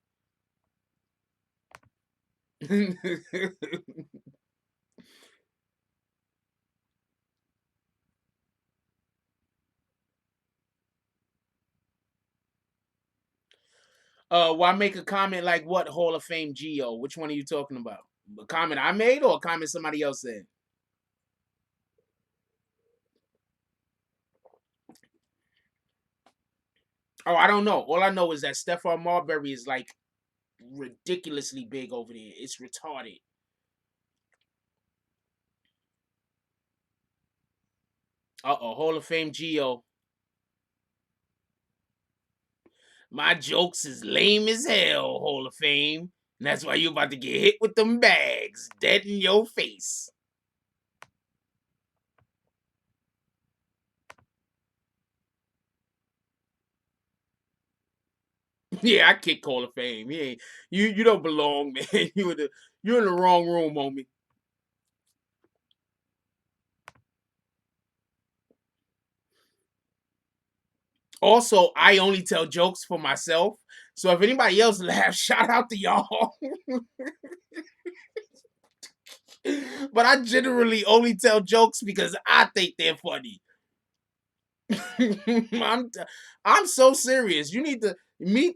Why make a comment like what Hall of Fame Geo? Which one are you talking about? A comment I made or a comment somebody else said? Oh, I don't know. All I know is that Stephon Marbury is like ridiculously big over there. It's retarded. Hall of Fame Geo. My jokes is lame as hell, Hall of Fame. And that's why you about to get hit with them bags. Dead in your face. Yeah, I kick Hall of Fame. You don't belong, man. You're in the wrong room, homie. Also, I only tell jokes for myself. So if anybody else laughs, shout out to y'all. But I generally only tell jokes because I think they're funny. I'm so serious. You need to meet.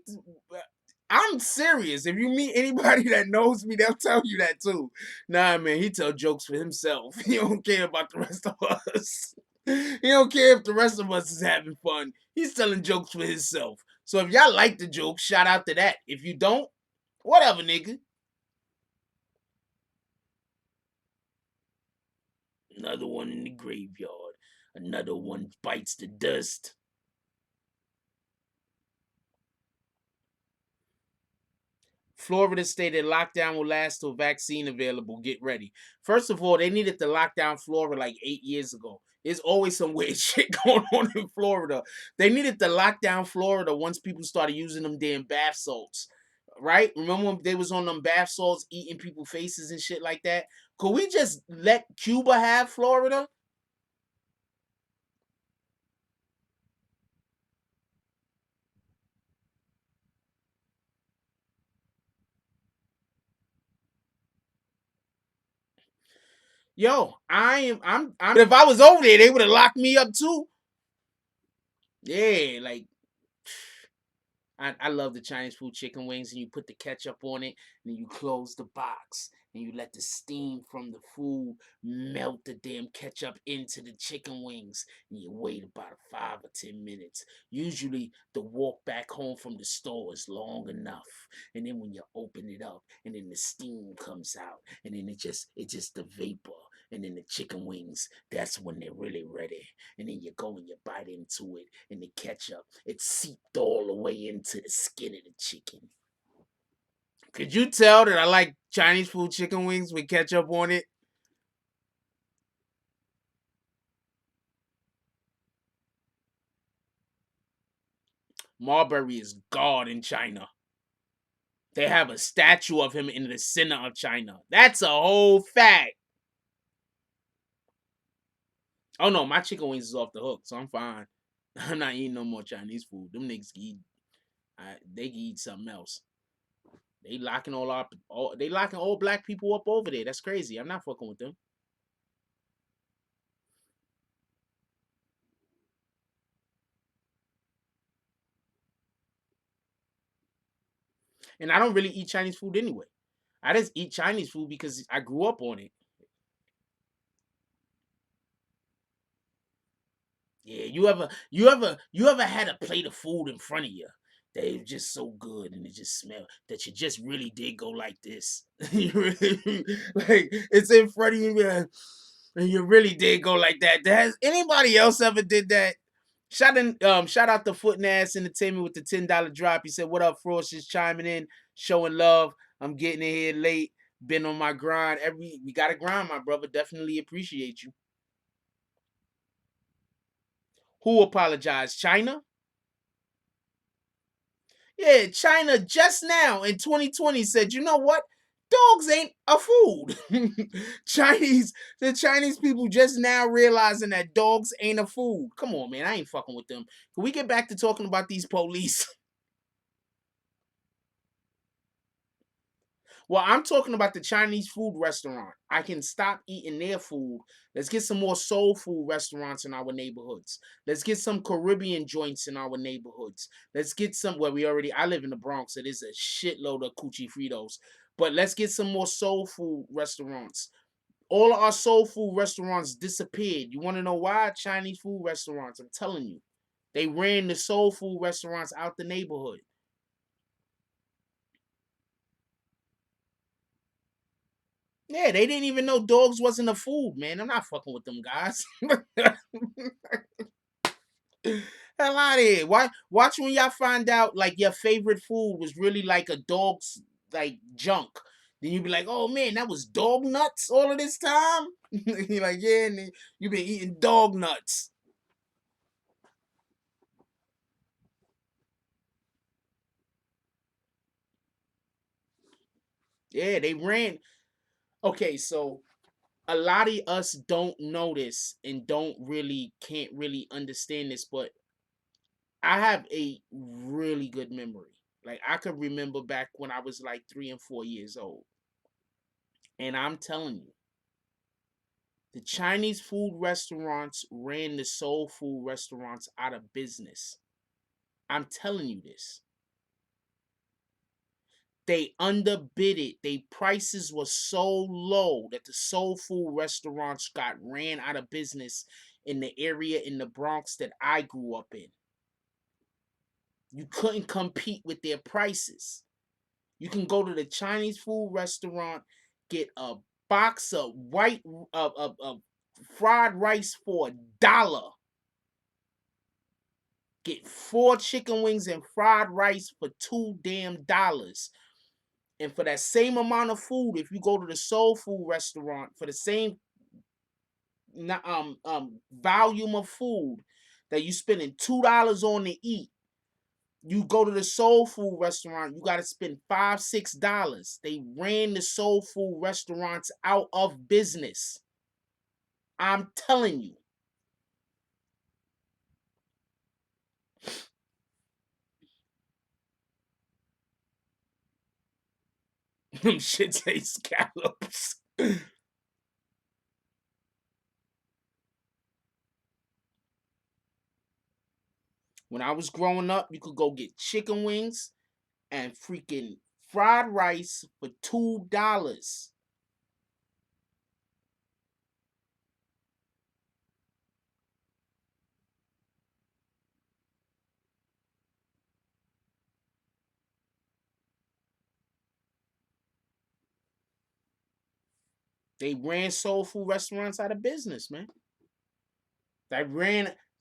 I'm serious. If you meet anybody that knows me, they'll tell you that too. Nah, man, he tell jokes for himself. He don't care about the rest of us. He don't care if the rest of us is having fun. He's telling jokes for himself. So if y'all like the joke, shout out to that. If you don't, whatever, nigga. Another one in the graveyard. Another one bites the dust. Florida stated lockdown will last till vaccine available. Get ready. First of all, they needed to lock down Florida like 8 years ago. There's always some weird shit going on in Florida. They needed to lock down Florida once people started using them damn bath salts. Right? Remember when they was on them bath salts eating people faces and shit like that? Could we just let Cuba have Florida? Yo, I'm if I was over there, they would have locked me up too. Yeah, like I love the Chinese food chicken wings, and you put the ketchup on it, and you close the box, and you let the steam from the food melt the damn ketchup into the chicken wings, and you wait about 5 or 10 minutes. Usually, the walk back home from the store is long enough, and then when you open it up, and then the steam comes out, and then it's just the vapor. And then the chicken wings, that's when they're really ready. And then you go and you bite into it, and the ketchup, it seeped all the way into the skin of the chicken. Could you tell that I like Chinese food chicken wings with ketchup on it? Marbury is God in China. They have a statue of him in the center of China. That's a whole fact. Oh no, my chicken wings is off the hook, so I'm fine. I'm not eating no more Chinese food. Them niggas can eat. They can eat something else. They locking they locking all black people up over there. That's crazy. I'm not fucking with them. And I don't really eat Chinese food anyway. I just eat Chinese food because I grew up on it. Yeah, you ever had a plate of food in front of you that is just so good and it just smell that you just really did go like this. You really, like it's in front of you and you really did go like that. Has anybody else ever did that? Shout out to Foot and Ass Entertainment with the $10 drop. He said, "What up, Frost? Just chiming in, showing love. I'm getting in here late. Been on my grind. We gotta grind, my brother. Definitely appreciate you." Who apologized? China? Yeah, China just now in 2020 said, you know what? Dogs ain't a food. The Chinese people just now realizing that dogs ain't a food. Come on, man. I ain't fucking with them. Can we get back to talking about these police? Well, I'm talking about the Chinese food restaurant. I can stop eating their food. Let's get some more soul food restaurants in our neighborhoods. Let's get some Caribbean joints in our neighborhoods. Let's get some, well, I live in the Bronx. It is a shitload of Coochie Fritos. But let's get some more soul food restaurants. All of our soul food restaurants disappeared. You want to know why? Chinese food restaurants. I'm telling you. They ran the soul food restaurants out the neighborhood. Yeah, they didn't even know dogs wasn't a food, man. I'm not fucking with them guys. Hell out of here. Watch when y'all find out like your favorite food was really like a dog's like junk. Then you be like, oh man, that was dog nuts all of this time? You're like, yeah, and you been eating dog nuts. Yeah, they ran. Okay, so a lot of us don't know this and can't really understand this, but I have a really good memory. Like I could remember back when I was like 3 and 4 years old. And I'm telling you, the Chinese food restaurants ran the soul food restaurants out of business. I'm telling you this. They underbid it. They prices were so low that the soul food restaurants got ran out of business in the area in the Bronx that I grew up in. You couldn't compete with their prices. You can go to the Chinese food restaurant, get a box of fried rice for $1. Get 4 chicken wings and fried rice for $2 damn. And for that same amount of food, if you go to the soul food restaurant for the same volume of food that you spending $2 on to eat, you go to the soul food restaurant, you got to spend $5-6. They ran the soul food restaurants out of business. I'm telling you. Them shit say scallops. When I was growing up, you could go get chicken wings and freaking fried rice for $2. They ran soul food restaurants out of business, man.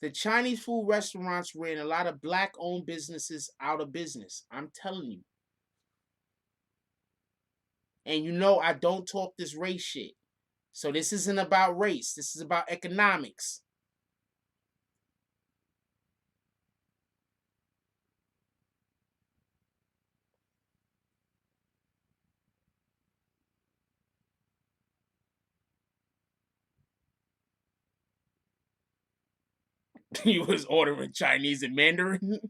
The Chinese food restaurants ran a lot of black owned businesses out of business. I'm telling you. And you know I don't talk this race shit. So this isn't about race. This is about economics. You was ordering Chinese and Mandarin.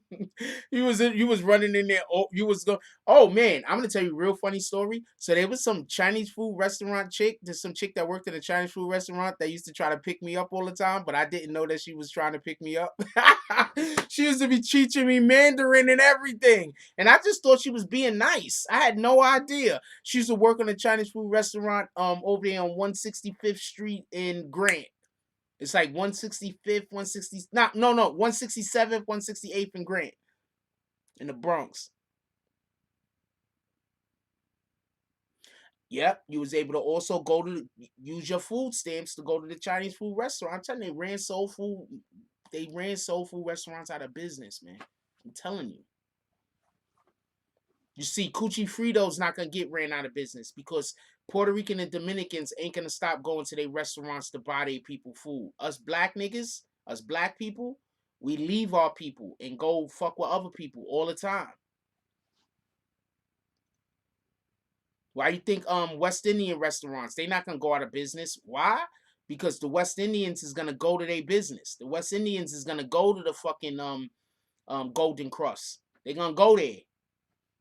you was running in there. Oh, you was go. Oh man, I'm gonna tell you a real funny story. So there was some Chinese food restaurant chick. There's some chick that worked at a Chinese food restaurant that used to try to pick me up all the time, but I didn't know that she was trying to pick me up. She used to be teaching me Mandarin and everything, and I just thought she was being nice. I had no idea. She used to work on a Chinese food restaurant over there on 165th Street in Grant. It's like 165th, 160, no, 167th, 168th in Grant in the Bronx. Yep, you was able to also use your food stamps to go to the Chinese food restaurant. I'm telling you, they ran soul food restaurants out of business, man. I'm telling you. You see, Coochie Frito's not gonna get ran out of business because Puerto Rican and Dominicans ain't gonna stop going to their restaurants to buy their people food. Us black niggas, us black people, we leave our people and go fuck with other people all the time. Why you think West Indian restaurants, they not gonna go out of business? Why? Because the West Indians is gonna go to their business. The West Indians is gonna go to the fucking Golden Cross. They gonna go there.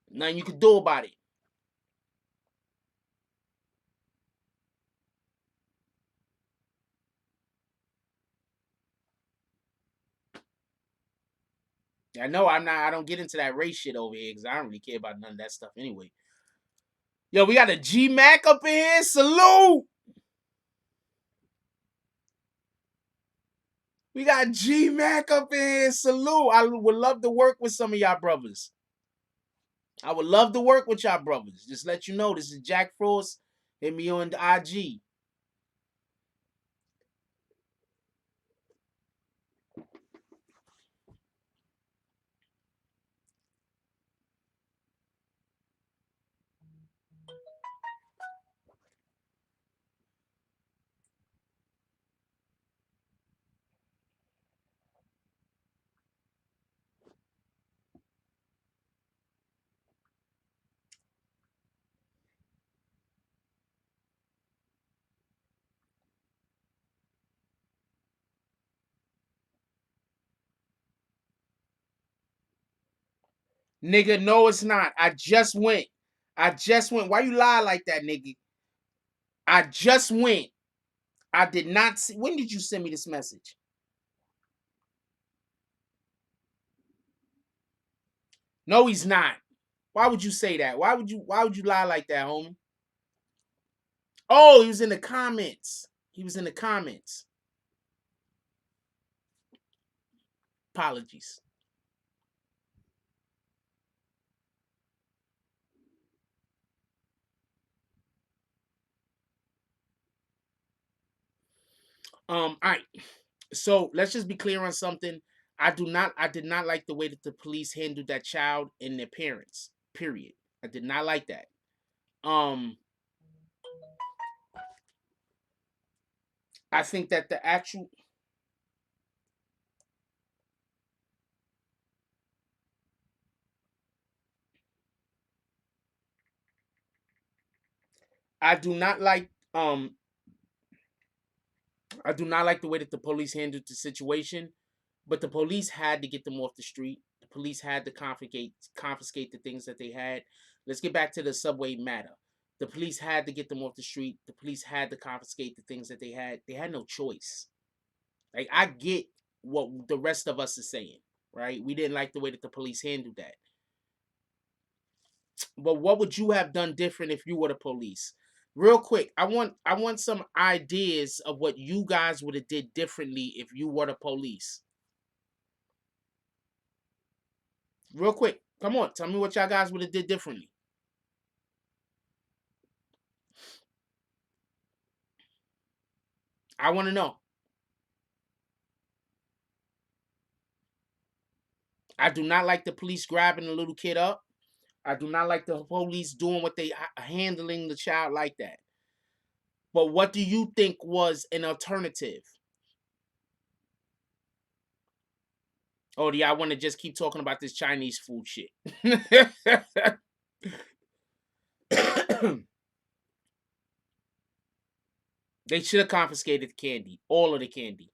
Nothing you can do about it. I know I don't get into that race shit over here because I don't really care about none of that stuff anyway. Yo, we got a G Mac up in here. Salute! We got G Mac up in here. Salute! I would love to work with some of y'all brothers. I would love to work with y'all brothers. Just let you know, this is Jack Frost. Hit me on the IG. Nigga, no, it's not. I just went. Why you lie like that, nigga? I just went. I did not see. When did you send me this message? No, he's not. Why would you say that? Why would you lie like that, homie? Oh, he was in the comments. He was in the comments. Apologies. All right. So let's just be clear on something. I did not like the way that the police handled that child and their parents. Period. I did not like that. I think that the actual I do not like I do not like the way that the police handled the situation, but the police had to get them off the street. The police had to confiscate the things that they had. Let's get back to the subway matter. The police had to get them off the street. The police had to confiscate the things that they had. They had no choice. Like I get what the rest of us is saying. right? We didn't like the way that the police handled that. But what would you have done different if you were the police? Real quick, I want some ideas of what you guys would have did differently if you were the police. Real quick, come on, tell me what y'all guys would have did differently. I want to know. I do not like the police grabbing the little kid up. I do not like the police doing what they handling the child like that. But what do you think was an alternative? Oh, yeah, I want to just keep talking about this Chinese food shit. They should have confiscated the candy. All of the candy.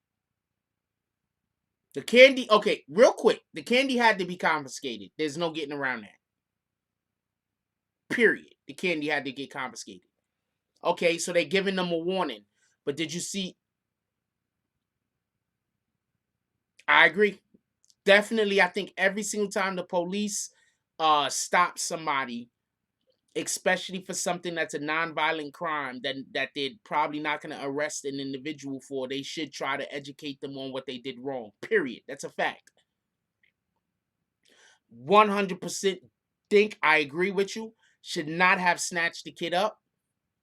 The candy, okay, real quick. The candy had to be confiscated. There's no getting around that. Period. The candy had to get confiscated. Okay, so they're giving them a warning. But did you see? I agree. Definitely, I think every single time the police stop somebody, especially for something that's a non-violent crime that they're probably not going to arrest an individual for, they should try to educate them on what they did wrong. Period. That's a fact. 100% think I agree with you. Should not have snatched the kid up.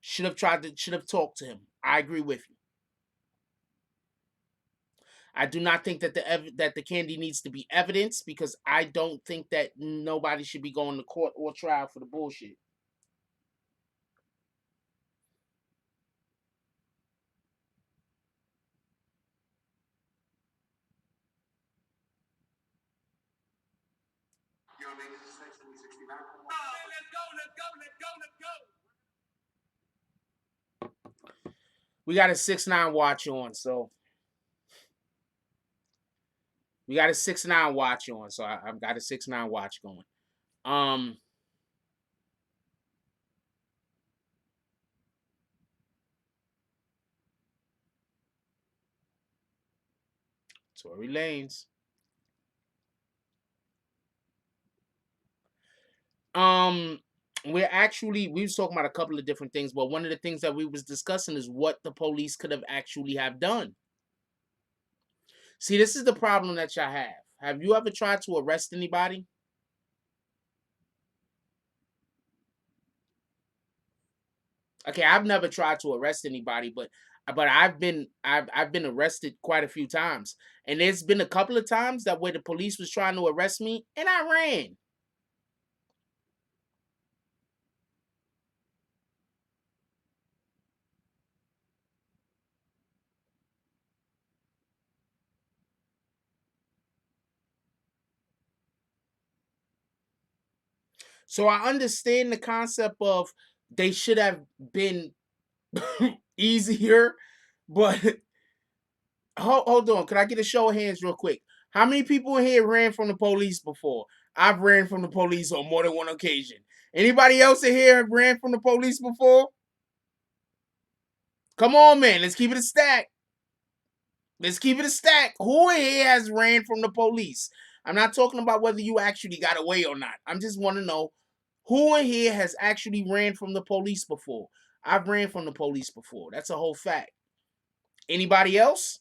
Should have talked to him. I agree with you. I do not think that the candy needs to be evidence, because I don't think that nobody should be going to court or trial for the bullshit. We got a 6ix9ine watch on, so we got a 6ix9ine watch on, so I've got a 6ix9ine watch going. Tory Lanez. We was talking about a couple of different things, but one of the things that we was discussing is what the police could have actually have done. See, this is the problem that y'all have. Have you ever tried to arrest anybody? Okay, I've never tried to arrest anybody, but I've been arrested quite a few times. And there's been a couple of times that where the police was trying to arrest me and I ran. So I understand the concept of they should have been easier, but hold on. Could I get a show of hands real quick? How many people in here ran from the police before? I've ran from the police on more than one occasion. Anybody else in here ran from the police before? Come on, man. Let's keep it a stack. Let's keep it a stack. Who in here has ran from the police? I'm not talking about whether you actually got away or not. I just want to know who in here has actually ran from the police before. I've ran from the police before. That's a whole fact. Anybody else?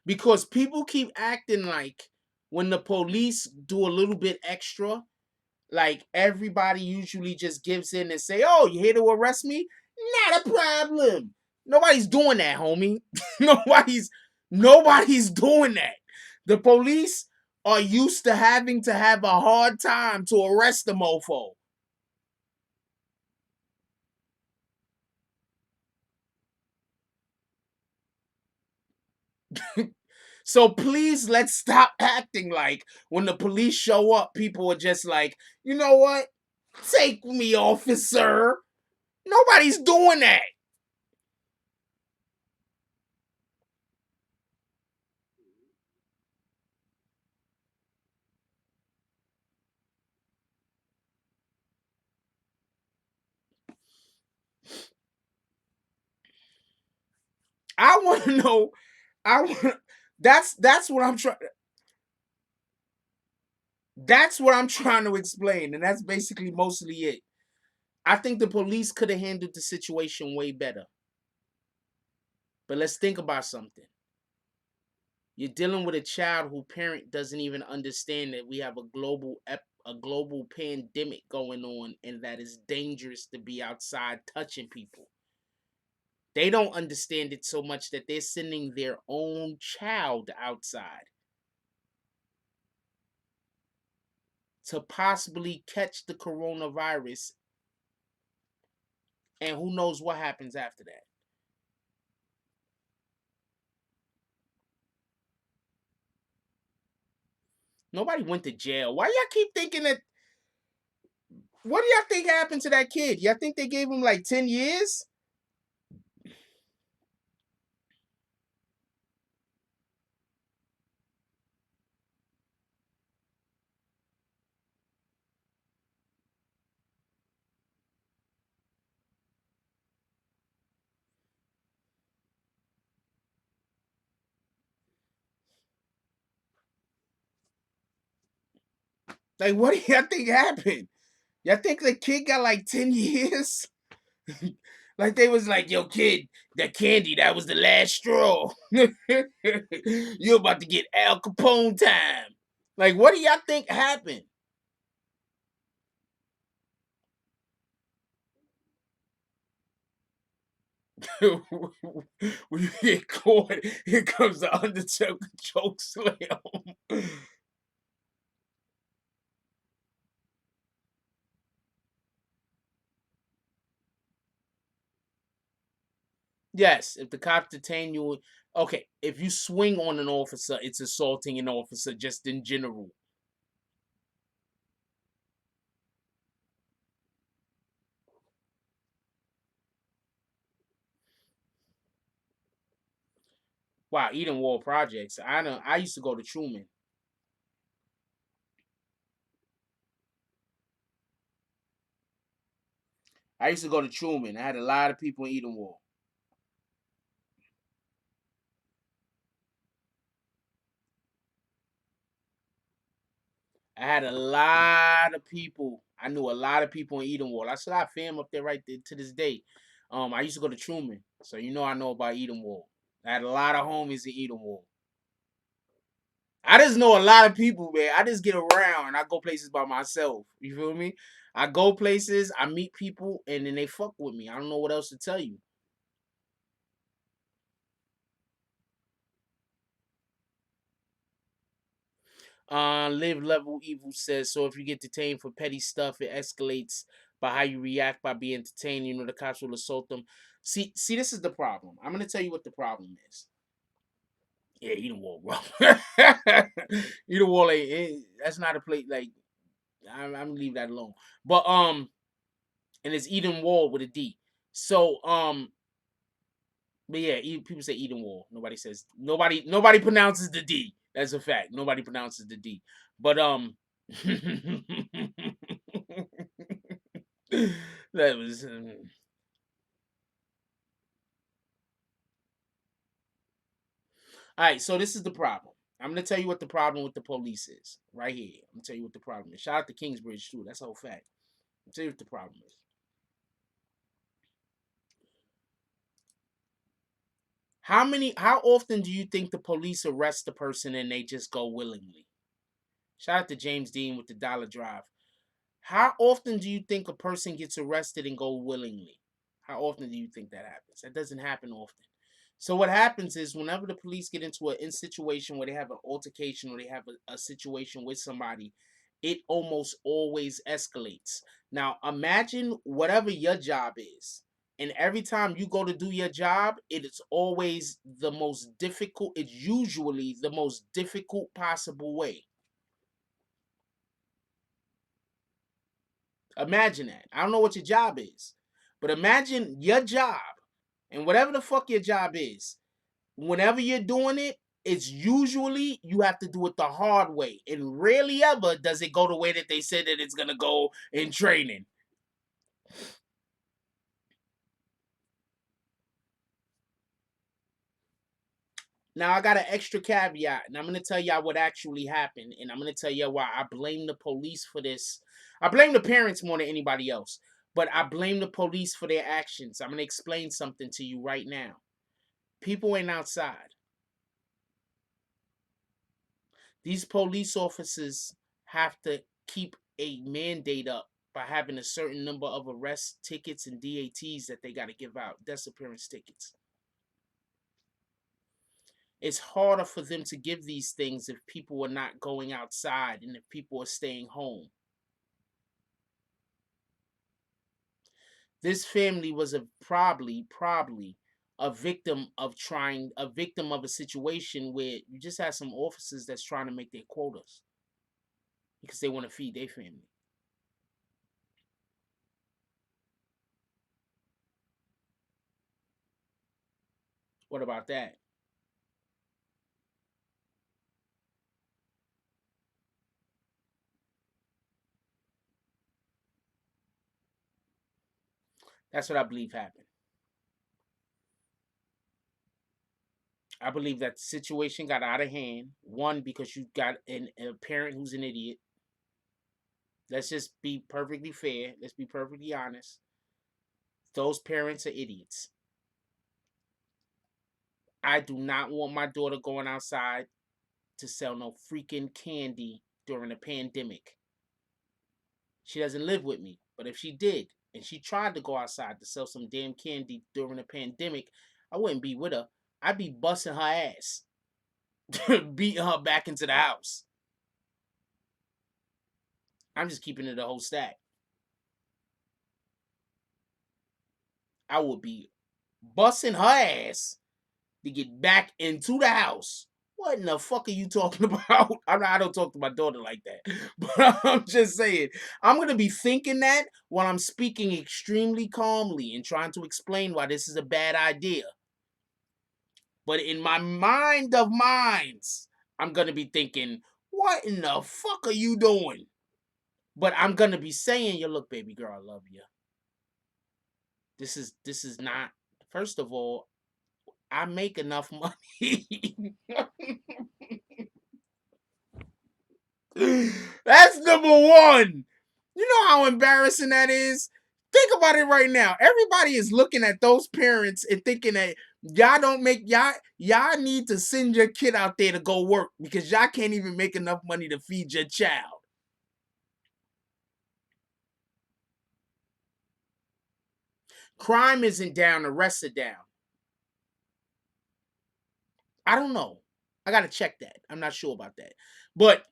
Because people keep acting like when the police do a little bit extra, like everybody usually just gives in and say, "Oh, you here to arrest me? Not a problem." Nobody's doing that, homie. nobody's doing that. The police are used to having to have a hard time to arrest the mofo. So please, let's stop acting like when the police show up, people are just like, you know what? Take me, officer. Nobody's doing that. I want to know. I want. That's what I'm trying. That's what I'm trying to explain, and that's basically mostly it. I think the police could have handled the situation way better. But let's think about something. You're dealing with a child whose parent doesn't even understand that we have a global pandemic going on, and that it's dangerous to be outside touching people. They don't understand it so much that they're sending their own child outside to possibly catch the coronavirus, and who knows what happens after that. Nobody went to jail. Why y'all keep thinking that? What do y'all think happened to that kid? Y'all think they gave him like 10 years? Like, what do y'all think happened? Y'all think the kid got like 10 years? Like they was like, yo, kid, that candy, that was the last straw. You're about to get Al Capone time. Like, what do y'all think happened? When you get caught, here comes the Undertaker choke slam. Yes, if the cops detain you, okay, if you swing on an officer, it's assaulting an officer just in general. Wow, Eden Wall projects. I used to go to Truman. I used to go to Truman. I had a lot of people in Eden Wall. I had a lot of people. I knew a lot of people in Edenwall. I still got fam up there right there to this day. I used to go to Truman, so you know I know about Edenwall. I had a lot of homies in Edenwall. I just know a lot of people, man. I just get around and I go places by myself. You feel me? I go places, I meet people, and then they fuck with me. I don't know what else to tell you. Live Level Evil says, so if you get detained for petty stuff, it escalates by how you react by being detained. You know, the cops will assault them. See, this is the problem. I'm gonna tell you what the problem is. Yeah, Eden Wall, bro. Eden Wall ain't. That's not a place. Like, I'm gonna leave that alone. But and it's Eden Wall with a D. So but yeah, people say Eden Wall. Nobody pronounces the D. That's a fact. Nobody pronounces the D. But that was all right. So this is the problem. I'm gonna tell you what the problem with the police is right here. I'm gonna tell you what the problem is. Shout out to Kingsbridge too. That's a whole fact. I'll tell you what the problem is. How often do you think the police arrest the person and they just go willingly? Shout out to James Dean with the Dollar Drive. How often do you think a person gets arrested and go willingly? How often do you think that happens? That doesn't happen often. So what happens is whenever the police get into a situation where they have an altercation or they have a situation with somebody, it almost always escalates. Now imagine whatever your job is. And every time you go to do your job, it is always the most difficult. It's usually the most difficult possible way. Imagine that. I don't know what your job is, but imagine your job and whatever the fuck your job is. Whenever you're doing it, it's usually you have to do it the hard way. And rarely ever does it go the way that they said that it's going to go in training. Now, I got an extra caveat, and I'm going to tell y'all what actually happened, and I'm going to tell you why I blame the police for this. I blame the parents more than anybody else, but I blame the police for their actions. I'm going to explain something to you right now. People ain't outside. These police officers have to keep a mandate up by having a certain number of arrest tickets and DATs that they got to give out, disappearance tickets. It's harder for them to give these things if people are not going outside and if people are staying home. This family was probably a victim of a situation where you just have some officers that's trying to make their quotas because they want to feed their family. What about that? That's what I believe happened. I believe that the situation got out of hand. One, because you got a parent who's an idiot. Let's just be perfectly fair. Let's be perfectly honest. Those parents are idiots. I do not want my daughter going outside to sell no freaking candy during a pandemic. She doesn't live with me, but if she did, and she tried to go outside to sell some damn candy during a pandemic, I wouldn't be with her. I'd be busting her ass, beating her back into the house. I'm just keeping it a whole stack. I would be busting her ass to get back into the house. What in the fuck are you talking about? I don't talk to my daughter like that. But I'm just saying, I'm going to be thinking that while I'm speaking extremely calmly and trying to explain why this is a bad idea. But in my mind of minds, I'm going to be thinking, what in the fuck are you doing? But I'm going to be saying, yo, look, baby girl, I love you. This is not, first of all, I make enough money. That's number one. You know how embarrassing that is? Think about it right now. Everybody is looking at those parents and thinking that y'all need to send your kid out there to go work because y'all can't even make enough money to feed your child. Crime isn't down, arrests are down. I don't know. I gotta check that. I'm not sure about that. But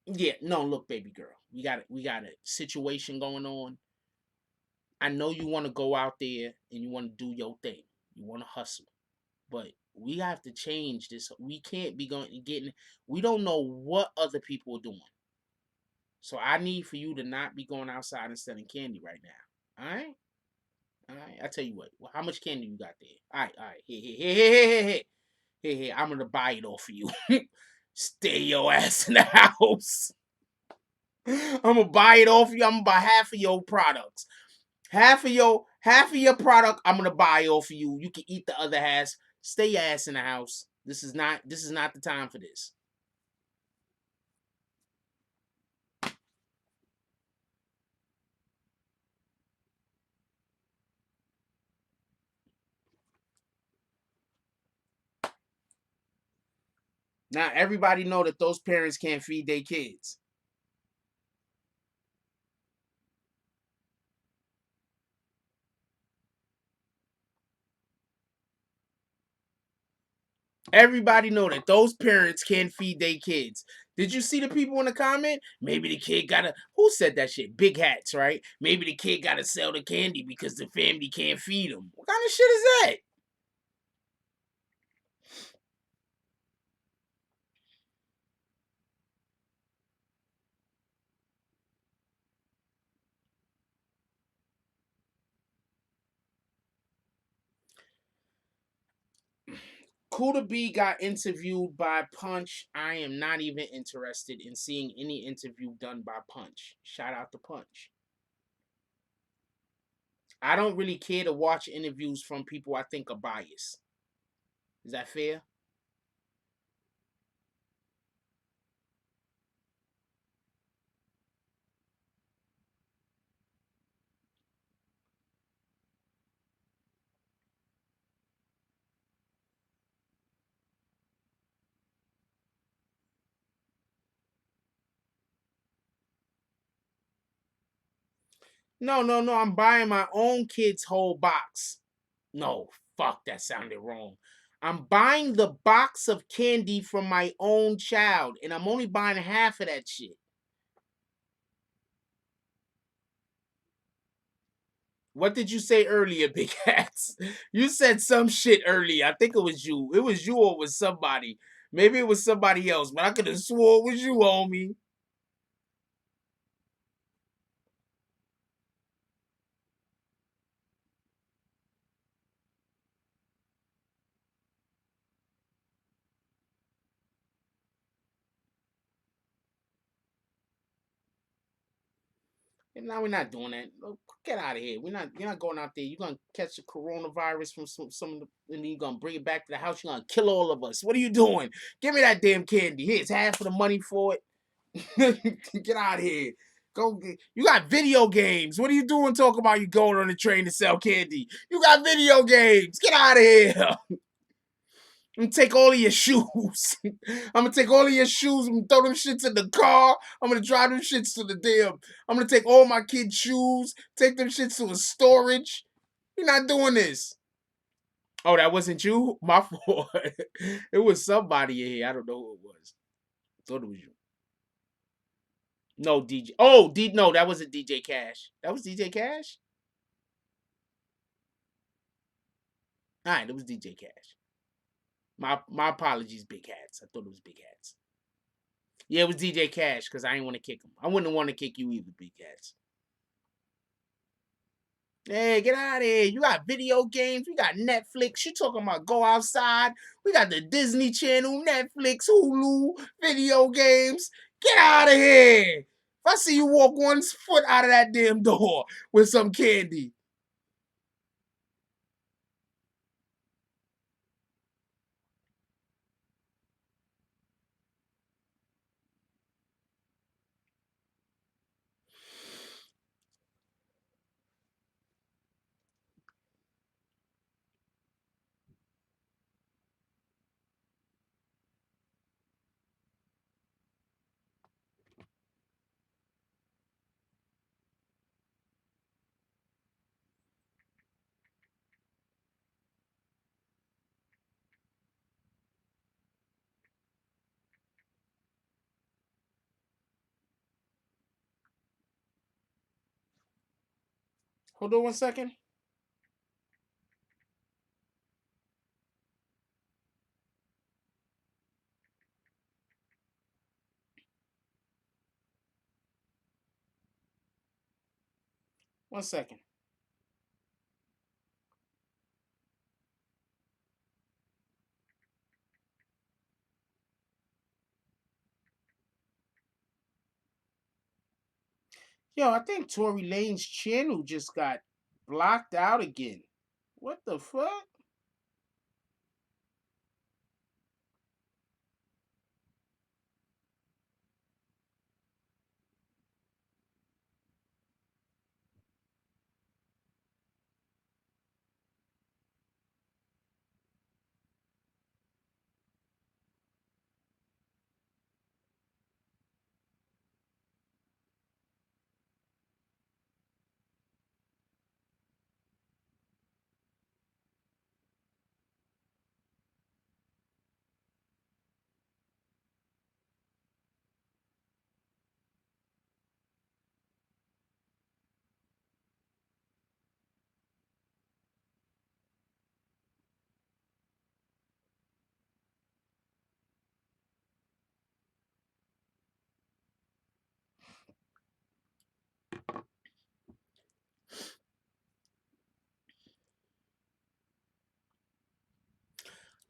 yeah, no, look, baby girl. We got a situation going on. I know you want to go out there and you want to do your thing. You want to hustle. But we have to change this. We can't be we don't know what other people are doing. So I need for you to not be going outside and selling candy right now. All right? All right. I tell you what. Well, how much candy you got there? All right. All right. Hey. I'm going to buy it off of you. Stay your ass in the house. I'm going to buy it off you. I'm going to buy half of your products. Half of your product I'm going to buy off of you. You can eat the other half. Stay your ass in the house. This is not the time for this. Now everybody know that those parents can't feed their kids. Everybody know that those parents can't feed their kids. Did you see the people in the comment? Maybe the kid gotta, who said that shit? Big hats, right? Maybe the kid gotta sell the candy because the family can't feed him. What kind of shit is that? Kuda B got interviewed by Punch. I am not even interested in seeing any interview done by Punch. Shout out to Punch. I don't really care to watch interviews from people I think are biased. Is that fair? No, no, no. I'm buying my own kid's whole box. No, fuck, that sounded wrong. I'm buying the box of candy from my own child, and I'm only buying half of that shit. What did you say earlier, Big Hats? You said some shit earlier. I think it was you. It was you or it was somebody. Maybe it was somebody else, but I could have swore it was you, homie. And now we're not doing that. Look, get out of here. You're not going out there. You're gonna catch the coronavirus from some of the, and then you're gonna bring it back to the house. You're gonna kill all of us. What are you doing? Give me that damn candy. Here's half of the money for it. Get out of here. You got video games. What are you doing talking about you going on the train to sell candy? You got video games. Get out of here. I'm gonna take all of your shoes. I'm gonna take all of your shoes and throw them shits in the car. I'm gonna drive them shits to the damn. I'm gonna take all my kids' shoes, take them shits to a storage. You're not doing this. Oh, that wasn't you? My fault. It was somebody in here. I don't know who it was. I thought it was you. No, DJ. Oh, no, that wasn't DJ Cash. That was DJ Cash? Alright, it was DJ Cash. My apologies, Big Hats. I thought it was Big Hats. Yeah, it was DJ Cash because I didn't want to kick him. I wouldn't want to kick you either, Big Hats. Hey, get out of here. You got video games. We got Netflix. You talking about go outside. We got the Disney Channel, Netflix, Hulu, video games. Get out of here. If I see you walk 1 foot out of that damn door with some candy. Hold on 1 second. One second. Yo, I think Tory Lane's channel just got blocked out again. What the fuck?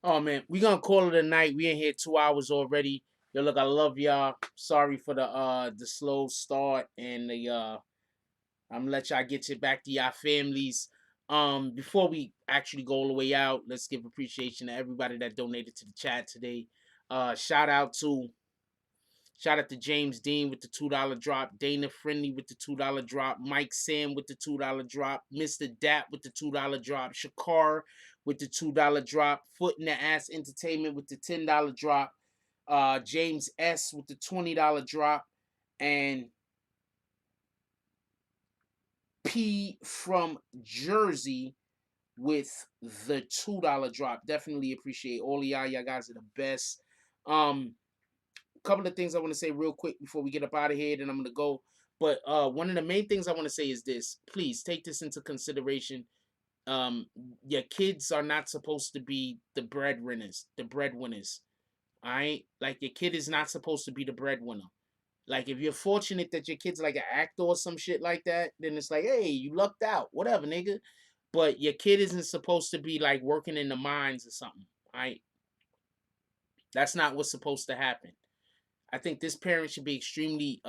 Oh man, we gonna call it a night. We in here 2 hours already. Yo, look, I love y'all. Sorry for the slow start and the I'm gonna let y'all get you back to y'all families. Before we actually go all the way out, let's give appreciation to everybody that donated to the chat today. Shout out to James Dean with the $2 drop, Dana Friendly with the $2 drop, Mike Sam with the $2 drop, Mr. Dap with the $2 drop, Shakar with the $2 drop, Foot in the Ass Entertainment with the $10 drop, James S with the $20 drop, and P from Jersey with the $2 drop. Definitely appreciate all of y'all. Y'all guys are the best. Couple of things I want to say real quick before we get up out of here, then I'm gonna go. But one of the main things I want to say is this: please take this into consideration. Your kids are not supposed to be the breadwinners. All right, like your kid is not supposed to be the breadwinner. Like if you're fortunate that your kid's like an actor or some shit like that, then it's like, hey, you lucked out, whatever, nigga. But your kid isn't supposed to be like working in the mines or something. All right, that's not what's supposed to happen. I think this parent should be extremely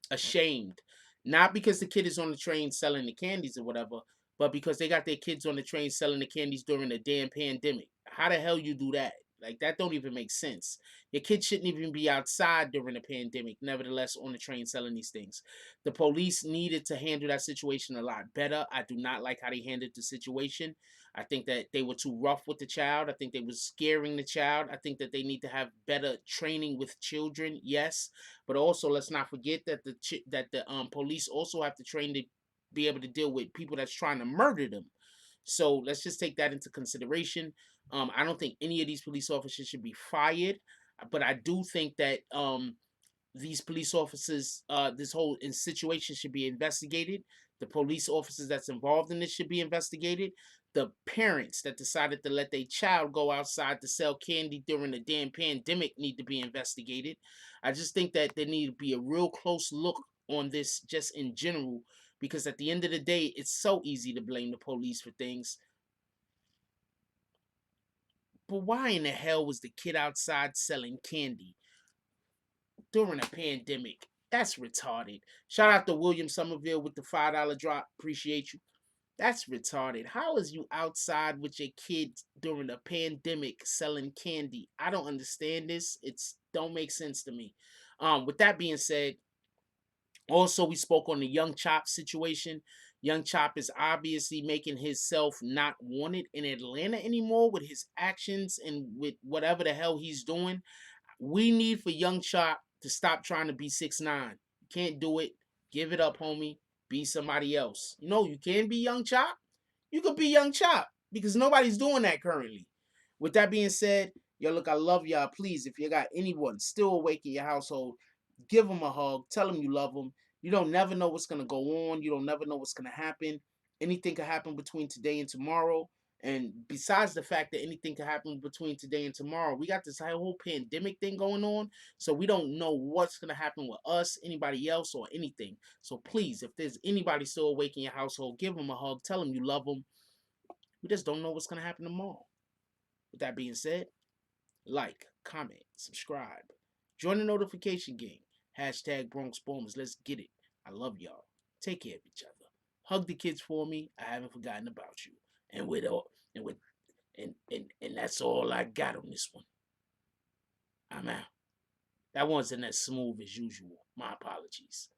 ashamed, not because the kid is on the train selling the candies or whatever, but because they got their kids on the train selling the candies during the damn pandemic. How the hell you do that? Like that don't even make sense. Your kid shouldn't even be outside during the pandemic, nevertheless on the train selling these things. The police needed to handle that situation a lot better. I do not like how they handled the situation. I think that they were too rough with the child. I think they were scaring the child. I think that they need to have better training with children, yes. But also let's not forget that the police also have to train to be able to deal with people that's trying to murder them. So let's just take that into consideration. I don't think any of these police officers should be fired, but I do think that these police officers, this whole situation should be investigated. The police officers that's involved in this should be investigated. The parents that decided to let their child go outside to sell candy during the damn pandemic need to be investigated. I just think that there need to be a real close look on this just in general, because at the end of the day, it's so easy to blame the police for things. But why in the hell was the kid outside selling candy during a pandemic? That's retarded. Shout out to William Somerville with the $5 drop. Appreciate you. That's retarded. How is you outside with your kids during a pandemic selling candy? I don't understand this. It's don't make sense to me. With that being said, also we spoke on the Young Chop situation. Young Chop is obviously making himself not wanted in Atlanta anymore with his actions and with whatever the hell he's doing. We need for Young Chop to stop trying to be 6ix9ine. Can't do it. Give it up, homie. Be somebody else. You know, you can be Young Chop. You could be Young Chop because nobody's doing that currently. With that being said, yo, look, I love y'all. Please, if you got anyone still awake in your household, give them a hug. Tell them you love them. You don't never know what's going to go on. You don't never know what's going to happen. Anything could happen between today and tomorrow. And besides the fact that anything could happen between today and tomorrow, we got this whole pandemic thing going on. So we don't know what's going to happen with us, anybody else, or anything. So please, if there's anybody still awake in your household, give them a hug. Tell them you love them. We just don't know what's going to happen tomorrow. With that being said, like, comment, subscribe. Join the notification gang. Hashtag Bronx Bombers. Let's get it. I love y'all. Take care of each other. Hug the kids for me. I haven't forgotten about you. And that's all I got on this one. I'm out. That wasn't as smooth as usual. My apologies.